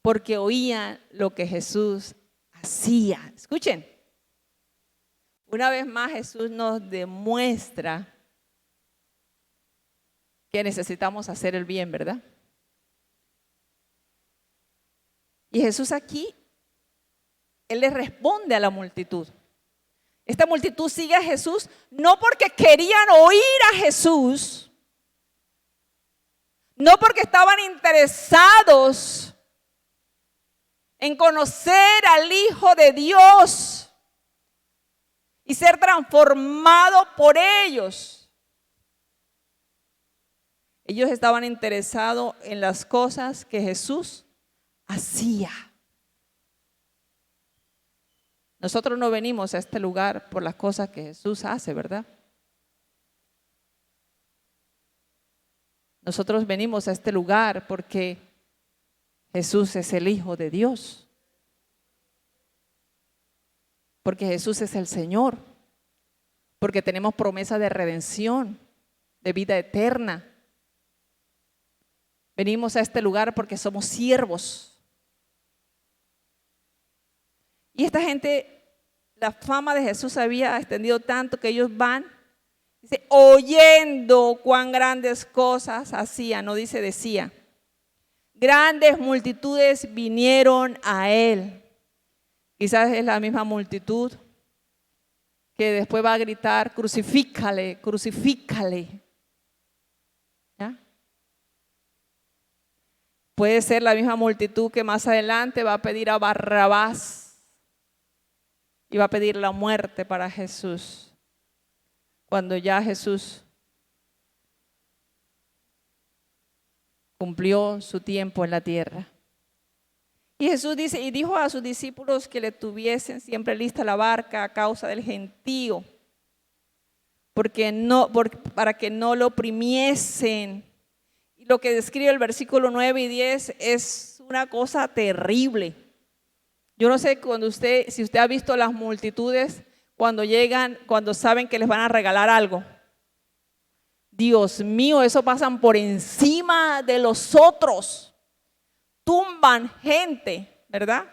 Porque oían lo que Jesús hacía. Escuchen. Una vez más Jesús nos demuestra que necesitamos hacer el bien, ¿verdad? Y Jesús aquí, Él le responde a la multitud. Esta multitud sigue a Jesús no porque querían oír a Jesús, no porque estaban interesados en conocer al Hijo de Dios y ser transformado por ellos. Ellos estaban interesados en las cosas que Jesús hacía. Nosotros no venimos a este lugar por las cosas que Jesús hace, ¿verdad? Nosotros venimos a este lugar porque Jesús es el Hijo de Dios. Porque Jesús es el Señor. Porque tenemos promesa de redención, de vida eterna. Venimos a este lugar porque somos siervos. Y esta gente, la fama de Jesús se había extendido tanto que ellos van, dice, oyendo cuán grandes cosas hacía, no dice decía. Grandes multitudes vinieron a él. Quizás es la misma multitud que después va a gritar, crucifícale, crucifícale. ¿Ya? Puede ser la misma multitud que más adelante va a pedir a Barrabás y va a pedir la muerte para Jesús, cuando ya Jesús cumplió su tiempo en la tierra. Y Jesús dice, y dijo a sus discípulos que le tuviesen siempre lista la barca a causa del gentío, para que no lo oprimiesen. Y lo que describe el versículo 9 y 10 es una cosa terrible. Yo no sé si usted ha visto las multitudes cuando llegan, cuando saben que les van a regalar algo. Dios mío, eso pasan por encima de los otros. Tumban gente, ¿verdad?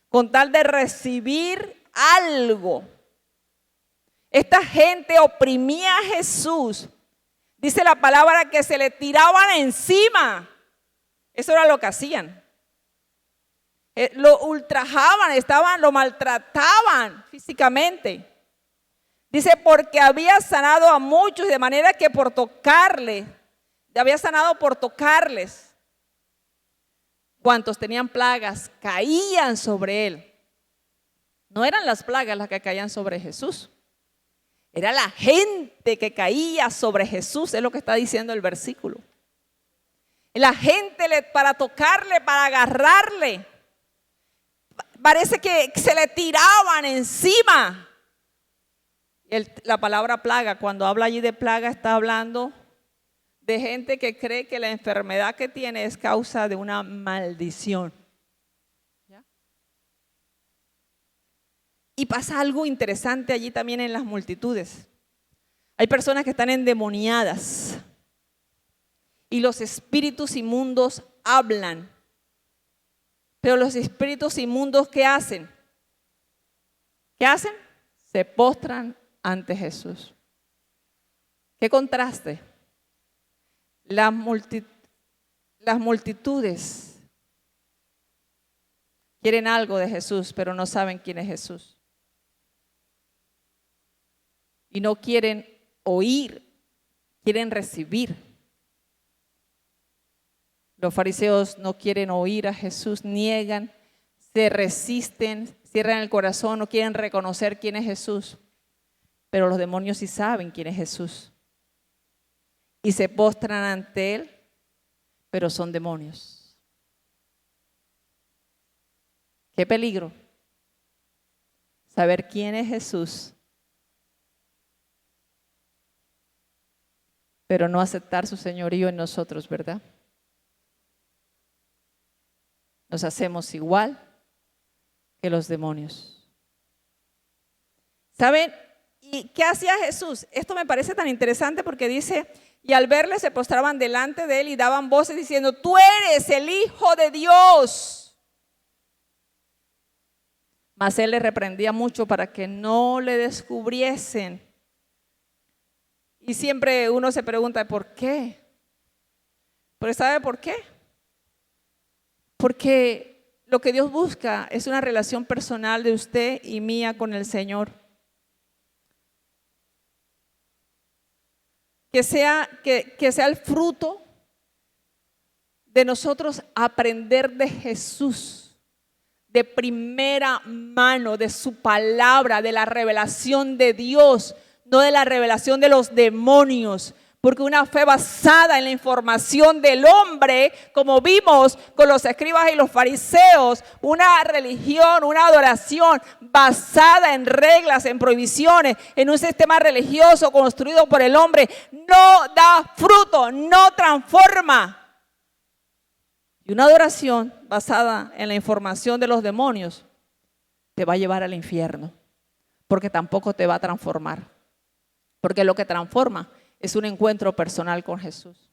Con tal de recibir algo. Esta gente oprimía a Jesús. Dice la palabra que se le tiraban encima. Eso era lo que hacían. Lo ultrajaban, lo maltrataban físicamente. Dice, porque había sanado a muchos, de manera que había sanado por tocarles. Cuantos tenían plagas, caían sobre él. No eran las plagas las que caían sobre Jesús. Era la gente que caía sobre Jesús, es lo que está diciendo el versículo. La gente para tocarle, para agarrarle. Parece que se le tiraban encima. La palabra plaga, cuando habla allí de plaga, está hablando de gente que cree que la enfermedad que tiene es causa de una maldición. ¿Ya? Y pasa algo interesante allí también en las multitudes. Hay personas que están endemoniadas y los espíritus inmundos hablan. Pero los espíritus inmundos, ¿qué hacen? ¿Qué hacen? Se postran ante Jesús. ¿Qué contraste? Las multitudes quieren algo de Jesús, pero no saben quién es Jesús. Y no quieren oír, quieren recibir. Los fariseos no quieren oír a Jesús, niegan, se resisten, cierran el corazón, no quieren reconocer quién es Jesús. Pero los demonios sí saben quién es Jesús. Y se postran ante él, pero son demonios. Qué peligro saber quién es Jesús, pero no aceptar su señorío en nosotros, ¿verdad? Nos hacemos igual que los demonios. ¿Saben? ¿Y qué hacía Jesús? Esto me parece tan interesante porque dice, y al verle se postraban delante de él y daban voces diciendo, tú eres el Hijo de Dios. Mas él le reprendía mucho para que no le descubriesen. Y siempre uno se pregunta, ¿por qué? ¿Pero sabe por qué? Porque lo que Dios busca es una relación personal de usted y mía con el Señor. Que sea el fruto de nosotros aprender de Jesús, de primera mano, de su palabra, de la revelación de Dios, no de la revelación de los demonios. Porque una fe basada en la información del hombre, como vimos con los escribas y los fariseos, una religión, una adoración basada en reglas, en prohibiciones, en un sistema religioso construido por el hombre, no da fruto, no transforma. Y una adoración basada en la información de los demonios te va a llevar al infierno, porque tampoco te va a transformar. Porque lo que transforma es un encuentro personal con Jesús.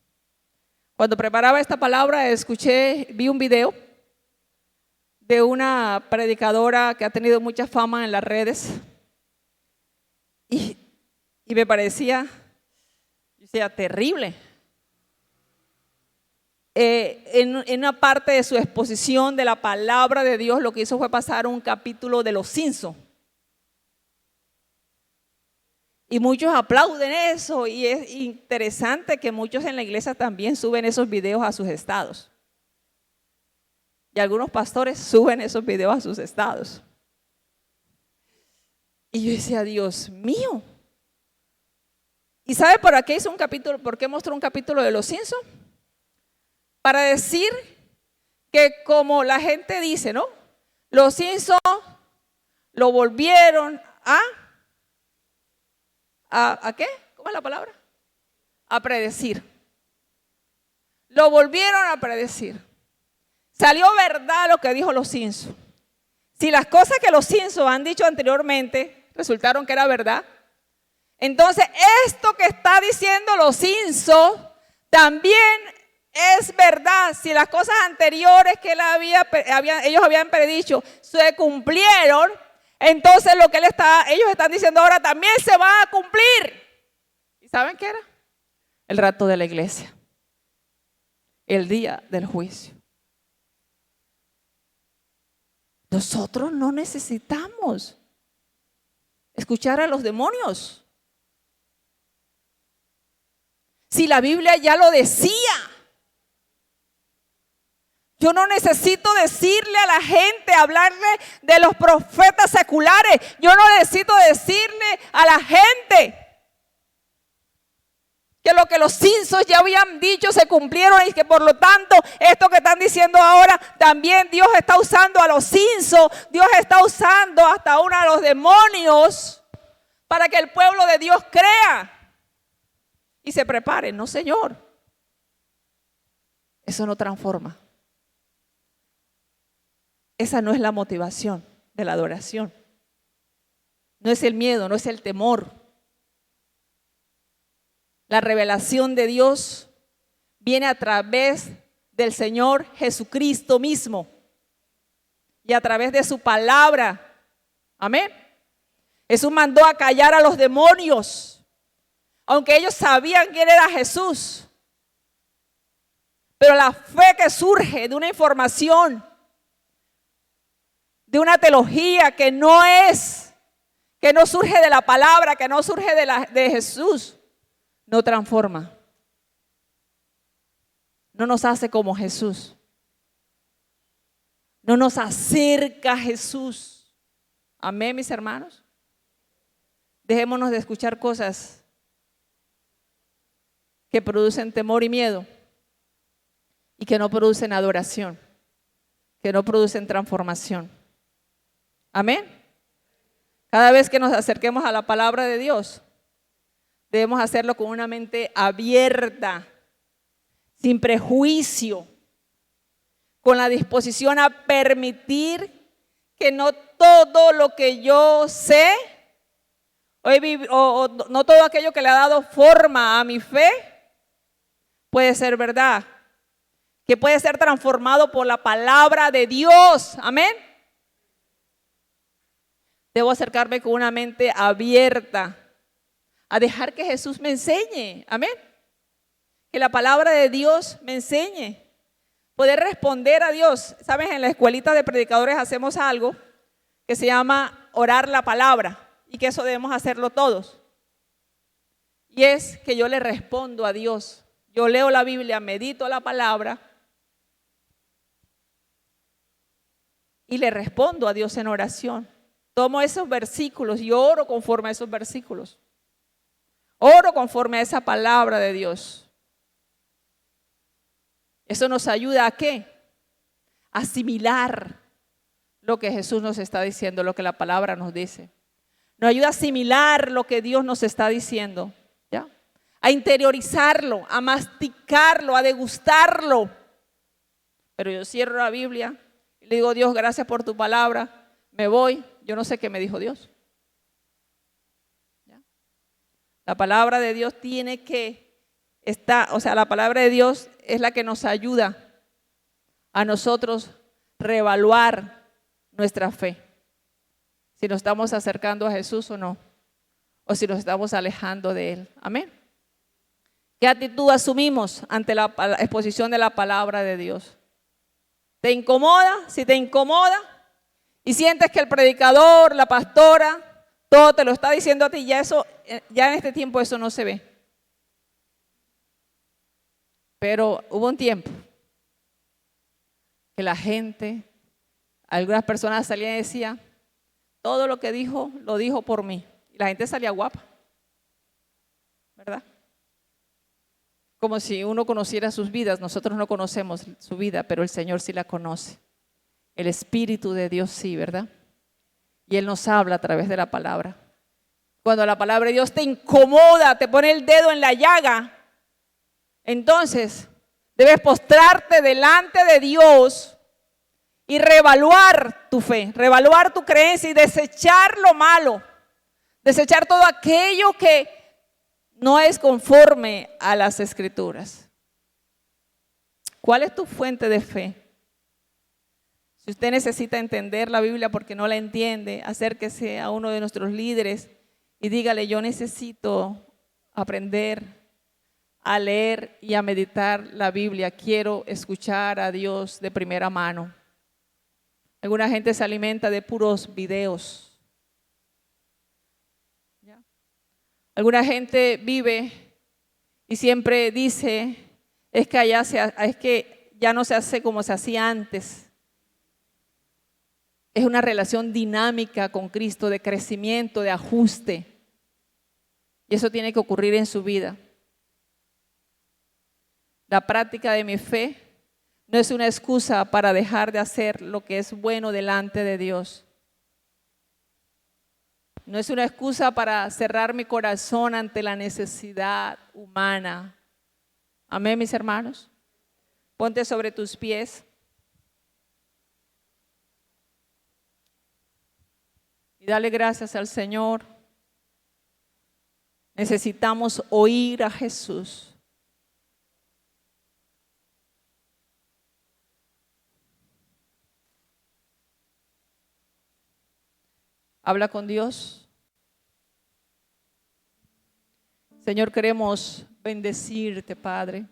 Cuando preparaba esta palabra, vi un video de una predicadora que ha tenido mucha fama en las redes y me parecía terrible. En una parte de su exposición de la palabra de Dios, lo que hizo fue pasar un capítulo de Los Simpsons. Y muchos aplauden eso y es interesante que muchos en la iglesia también suben esos videos a sus estados. Y algunos pastores suben esos videos a sus estados. Y yo decía, Dios mío. ¿Y sabe por qué hizo un capítulo? ¿Por qué mostró un capítulo de los Simpsons? Para decir que como la gente dice, ¿no? Los Simpsons lo volvieron ¿a qué? ¿Cómo es la palabra? A predecir. Lo volvieron a predecir. Salió verdad lo que dijo los Simpsons. Si las cosas que los Simpsons han dicho anteriormente resultaron que era verdad, entonces esto que está diciendo los Simpsons también es verdad. Si las cosas anteriores que ellos habían predicho se cumplieron, entonces lo que ellos están diciendo ahora también se va a cumplir. ¿Y saben qué era? El rapto de la iglesia. El día del juicio. Nosotros no necesitamos escuchar a los demonios. Si la Biblia ya lo decía. Yo no necesito decirle a la gente, hablarle de los profetas seculares. Yo no necesito decirle a la gente que lo que los Simpsons ya habían dicho se cumplieron y que por lo tanto esto que están diciendo ahora también Dios está usando a los Simpsons. Dios está usando hasta ahora a los demonios para que el pueblo de Dios crea y se prepare. No, Señor. Eso no transforma. Esa no es la motivación de la adoración. No es el miedo, no es el temor. La revelación de Dios viene a través del Señor Jesucristo mismo y a través de su palabra. Amén. Jesús mandó a callar a los demonios, aunque ellos sabían quién era Jesús. Pero la fe que surge de una información, de una teología que no surge de la palabra, que no surge de Jesús, no transforma. No nos hace como Jesús. No nos acerca a Jesús. Amén, mis hermanos. Dejémonos de escuchar cosas que producen temor y miedo y que no producen adoración, que no producen transformación. Amén. Cada vez que nos acerquemos a la palabra de Dios, debemos hacerlo con una mente abierta, sin prejuicio, con la disposición a permitir que no todo lo que yo sé, o no todo aquello que le ha dado forma a mi fe, puede ser verdad, que puede ser transformado por la palabra de Dios. Amén. Debo acercarme con una mente abierta a dejar que Jesús me enseñe. Amén. Que la palabra de Dios me enseñe. Poder responder a Dios. ¿Sabes? En la escuelita de predicadores hacemos algo que se llama orar la palabra. Y que eso debemos hacerlo todos. Y es que yo le respondo a Dios. Yo leo la Biblia, medito la palabra y le respondo a Dios en oración. Tomo esos versículos y oro conforme a esos versículos. Oro conforme a esa palabra de Dios. Eso nos ayuda ¿a qué? A asimilar lo que Jesús nos está diciendo, lo que la palabra nos dice. Nos ayuda a asimilar lo que Dios nos está diciendo, ¿ya? A interiorizarlo, a masticarlo, a degustarlo. Pero yo cierro la Biblia y le digo, Dios, gracias por tu palabra, me voy, yo no sé qué me dijo Dios. ¿Ya? La palabra de Dios tiene que estar, la palabra de Dios es la que nos ayuda a nosotros reevaluar nuestra fe. Si nos estamos acercando a Jesús o no, o si nos estamos alejando de Él. Amén. ¿Qué actitud asumimos ante la exposición de la palabra de Dios? ¿Te incomoda? Si te incomoda y sientes que el predicador, la pastora, todo te lo está diciendo a ti. Ya en este tiempo eso no se ve. Pero hubo un tiempo que la gente, algunas personas salían y decían, todo lo que dijo, lo dijo por mí. Y la gente salía guapa, ¿verdad? Como si uno conociera sus vidas. Nosotros no conocemos su vida, pero el Señor sí la conoce. El Espíritu de Dios sí, ¿verdad? Y Él nos habla a través de la palabra. Cuando la palabra de Dios te incomoda, te pone el dedo en la llaga, entonces debes postrarte delante de Dios y reevaluar tu fe, reevaluar tu creencia y desechar lo malo, desechar todo aquello que no es conforme a las Escrituras. ¿Cuál es tu fuente de fe? Si usted necesita entender la Biblia porque no la entiende, acérquese a uno de nuestros líderes y dígale, yo necesito aprender a leer y a meditar la Biblia. Quiero escuchar a Dios de primera mano. Alguna gente se alimenta de puros videos. ¿Ya? Alguna gente vive y siempre dice, es que ya no se hace como se hacía antes. Es una relación dinámica con Cristo, de crecimiento, de ajuste. Y eso tiene que ocurrir en su vida. La práctica de mi fe no es una excusa para dejar de hacer lo que es bueno delante de Dios. No es una excusa para cerrar mi corazón ante la necesidad humana. Amén, mis hermanos. Ponte sobre tus pies. Y dale gracias al Señor. Necesitamos oír a Jesús. Habla con Dios. Señor, queremos bendecirte, Padre.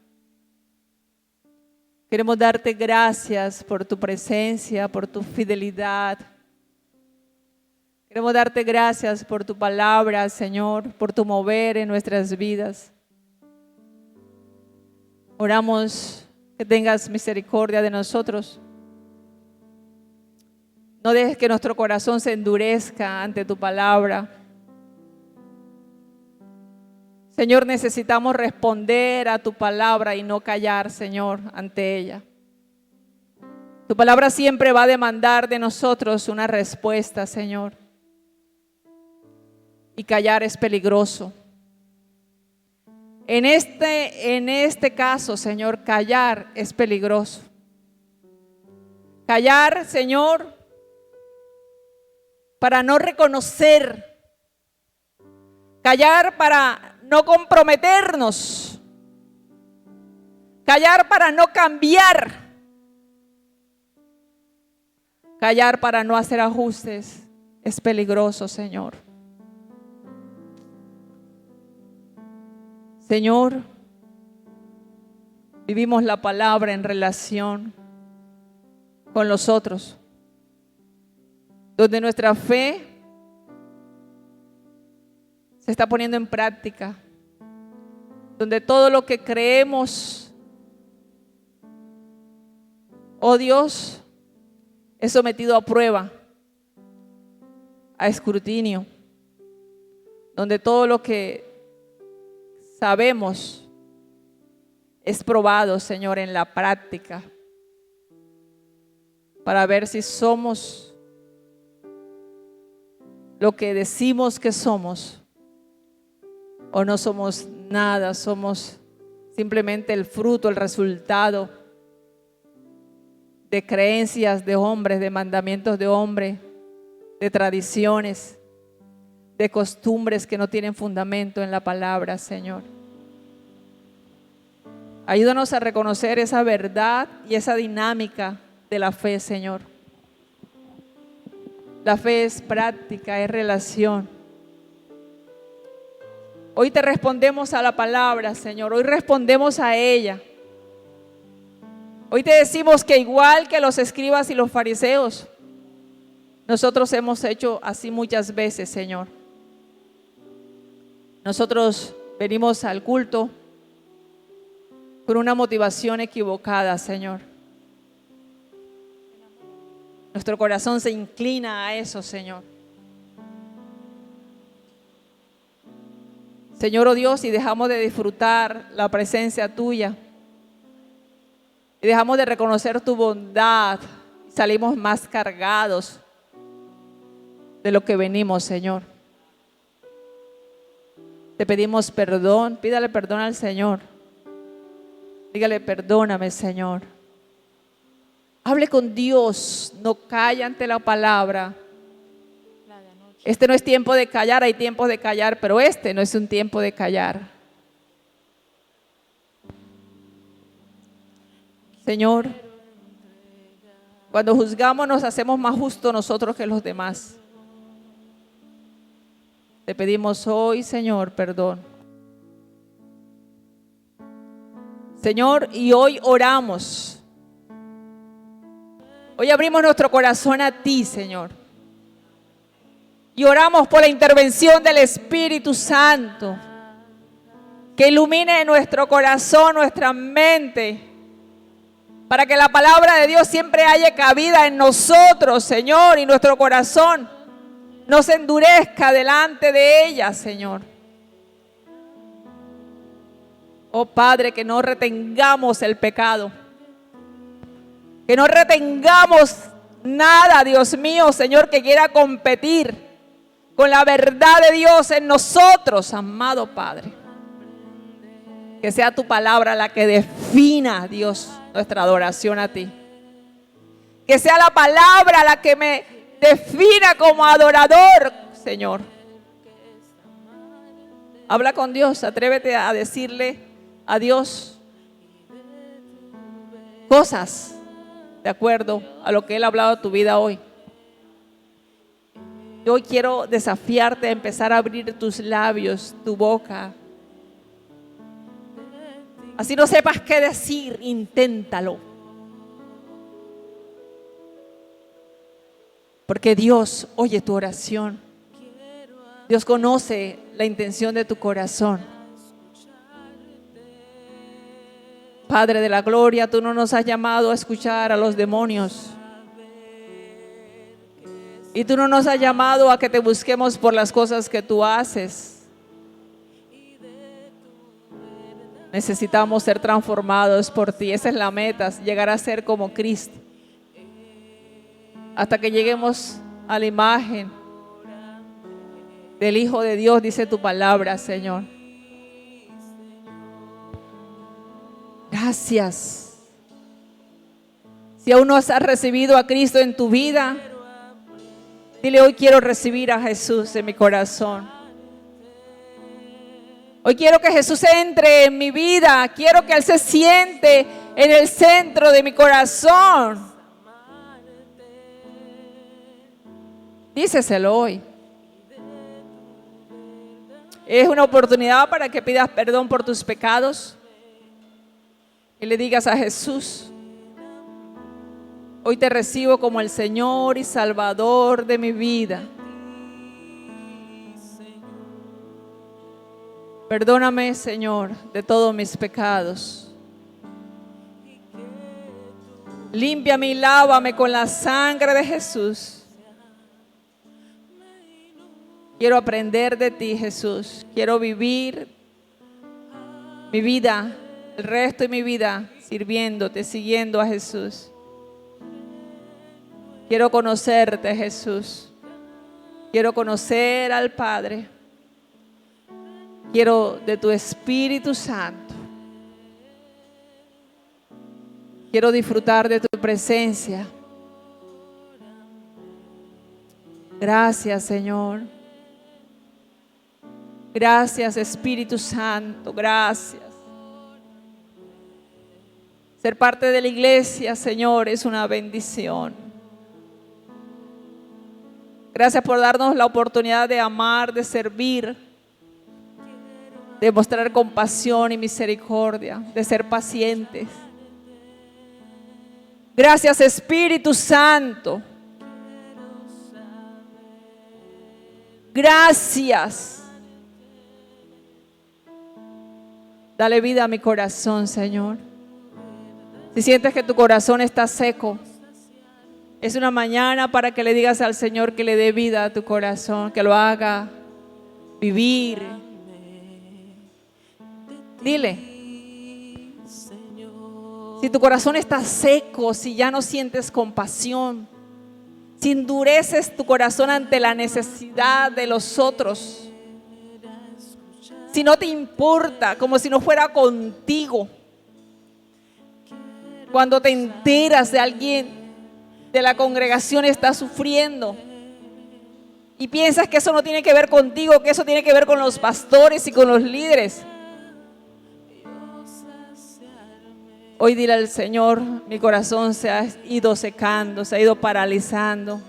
Queremos darte gracias por tu presencia, por tu fidelidad. Queremos darte gracias por tu palabra, Señor, por tu mover en nuestras vidas. Oramos que tengas misericordia de nosotros. No dejes que nuestro corazón se endurezca ante tu palabra. Señor, necesitamos responder a tu palabra y no callar, Señor, ante ella. Tu palabra siempre va a demandar de nosotros una respuesta, Señor. Y callar es peligroso. En este caso, Señor, callar es peligroso. Callar, Señor, para no reconocer. Callar para no comprometernos. Callar para no cambiar. Callar para no hacer ajustes es peligroso, Señor. Señor, vivimos la palabra en relación con los otros, donde nuestra fe se está poniendo en práctica, donde todo lo que creemos, oh Dios, es sometido a prueba, a escrutinio, donde todo lo que sabemos es probado, Señor, en la práctica, para ver si somos lo que decimos que somos o no somos nada, somos simplemente el fruto, el resultado de creencias de hombres, de mandamientos de hombres, de tradiciones, de costumbres que no tienen fundamento en la palabra, Señor. Ayúdanos a reconocer esa verdad y esa dinámica de la fe, Señor. La fe es práctica, es relación. Hoy te respondemos a la palabra, Señor. Hoy respondemos a ella. Hoy te decimos que igual que los escribas y los fariseos, nosotros hemos hecho así muchas veces, Señor. Nosotros venimos al culto con una motivación equivocada, Señor. Nuestro corazón se inclina a eso, Señor. Señor, oh Dios, y dejamos de disfrutar la presencia tuya. Y dejamos de reconocer tu bondad. Salimos más cargados de lo que venimos, Señor. Te pedimos perdón. Pídale perdón al Señor. Dígale, perdóname, Señor. Hable con Dios. No calle ante la palabra. Este no es tiempo de callar. Hay tiempos de callar, pero este no es un tiempo de callar. Señor, cuando juzgamos nos hacemos más justos nosotros que los demás. Te pedimos hoy, Señor, perdón. Señor, y hoy oramos. Hoy abrimos nuestro corazón a ti, Señor. Y oramos por la intervención del Espíritu Santo, que ilumine nuestro corazón, nuestra mente, para que la palabra de Dios siempre haya cabida en nosotros, Señor, y nuestro corazón no se endurezca delante de ella, Señor. Oh Padre, que no retengamos el pecado, que no retengamos nada, Dios mío, Señor, que quiera competir con la verdad de Dios en nosotros, amado Padre. Que sea tu palabra la que defina, Dios, nuestra adoración a ti. Que sea la palabra la que me defina como adorador, Señor. Habla con Dios, atrévete a decirle a Dios cosas de acuerdo a lo que Él ha hablado a tu vida hoy. Yo hoy quiero desafiarte a empezar a abrir tus labios, tu boca. Así no sepas qué decir, inténtalo. Porque Dios oye tu oración. Dios conoce la intención de tu corazón. Padre de la gloria, tú no nos has llamado a escuchar a los demonios. Y tú no nos has llamado a que te busquemos por las cosas que tú haces. Necesitamos ser transformados por ti. Esa es la meta, llegar a ser como Cristo. Hasta que lleguemos a la imagen del Hijo de Dios, dice tu palabra, Señor. Gracias. Si aún no has recibido a Cristo en tu vida, dile: hoy quiero recibir a Jesús en mi corazón. Hoy quiero que Jesús entre en mi vida. Quiero que Él se siente en el centro de mi corazón. Díceselo hoy. Es una oportunidad para que pidas perdón por tus pecados y le digas a Jesús: hoy te recibo como el Señor y Salvador de mi vida. Perdóname, Señor, de todos mis pecados. Límpiame y lávame con la sangre de Jesús. Quiero aprender de ti, Jesús. Quiero vivir mi vida, el resto de mi vida, sirviéndote, siguiendo a Jesús. Quiero conocerte, Jesús. Quiero conocer al Padre. Quiero de tu Espíritu Santo. Quiero disfrutar de tu presencia. Gracias, Señor. Gracias, Espíritu Santo. Gracias. Ser parte de la iglesia, Señor, es una bendición. Gracias por darnos la oportunidad de amar, de servir, de mostrar compasión y misericordia, de ser pacientes. Gracias, Espíritu Santo. Gracias. Dale vida a mi corazón, Señor. Si sientes que tu corazón está seco, es una mañana para que le digas al Señor que le dé vida a tu corazón, que lo haga vivir. Dile. Si tu corazón está seco, si ya no sientes compasión, si endureces tu corazón ante la necesidad de los otros, si no te importa, como si no fuera contigo, cuando te enteras de alguien de la congregación está sufriendo y piensas que eso no tiene que ver contigo, que eso tiene que ver con los pastores y con los líderes, hoy dile al Señor, mi corazón se ha ido secando, se ha ido paralizando,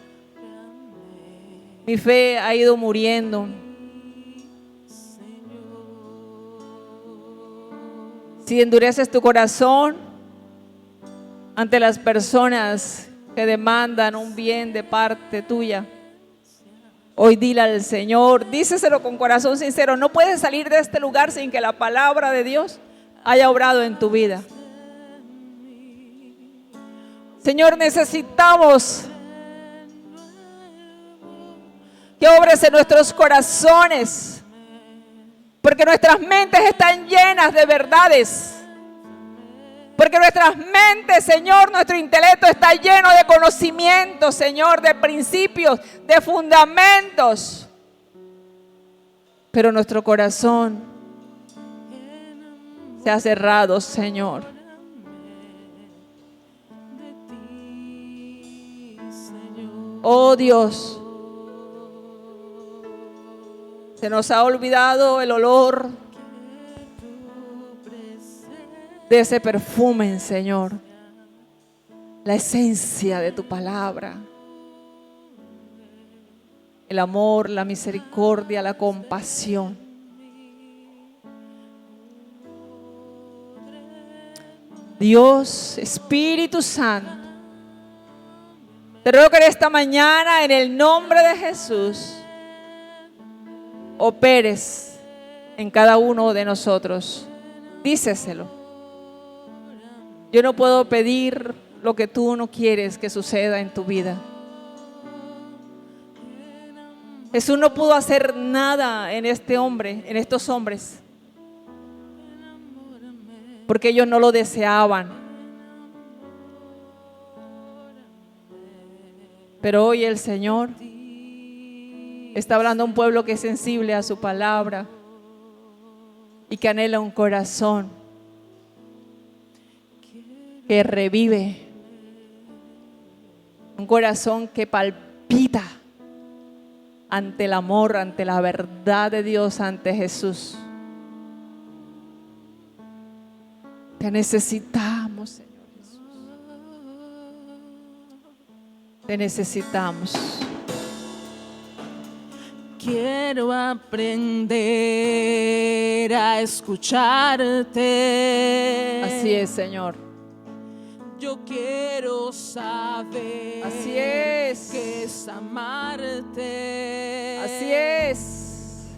mi fe ha ido muriendo. Si endureces tu corazón ante las personas que demandan un bien de parte tuya, hoy dile al Señor, díceselo con corazón sincero, no puedes salir de este lugar sin que la palabra de Dios haya obrado en tu vida. Señor, necesitamos que obres en nuestros corazones, porque nuestras mentes están llenas de verdades. Porque nuestras mentes, Señor, nuestro intelecto está lleno de conocimientos, Señor, de principios, de fundamentos. Pero nuestro corazón se ha cerrado, Señor. Oh Dios, se nos ha olvidado el olor de ese perfume, Señor, la esencia de tu palabra, el amor, la misericordia, la compasión. Dios, Espíritu Santo, te ruego que en esta mañana, en el nombre de Jesús, operes en cada uno de nosotros. Díceselo. Yo no puedo pedir lo que tú no quieres que suceda en tu vida. Jesús no pudo hacer nada en este hombre, en estos hombres, porque ellos no lo deseaban. Pero hoy el Señor está hablando a un pueblo que es sensible a su palabra y que anhela un corazón que revive, un corazón que palpita ante el amor, ante la verdad de Dios, ante Jesús. Te necesitamos, Señor Jesús. Te necesitamos. Quiero aprender a escucharte. Así es, Señor. Yo quiero saber. Así es. Que es amarte. Así es.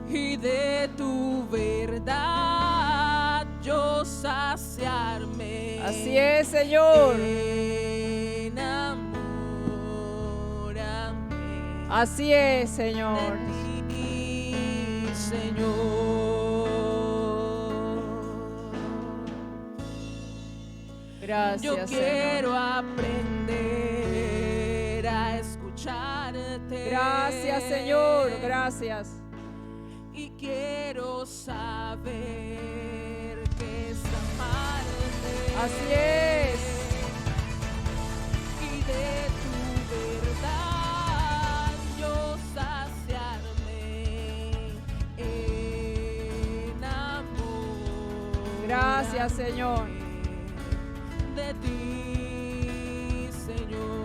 Y de tu verdad yo saciarme. Así es, Señor. Enamórame. Así es, Señor. De ti, Señor. Gracias, Yo quiero Señor. aprender a escucharte. Gracias, Señor. Gracias. Y quiero saber que es amarte. Así es. Y de tu verdad yo saciarme en amor. Gracias, Señor. De ti, Señor.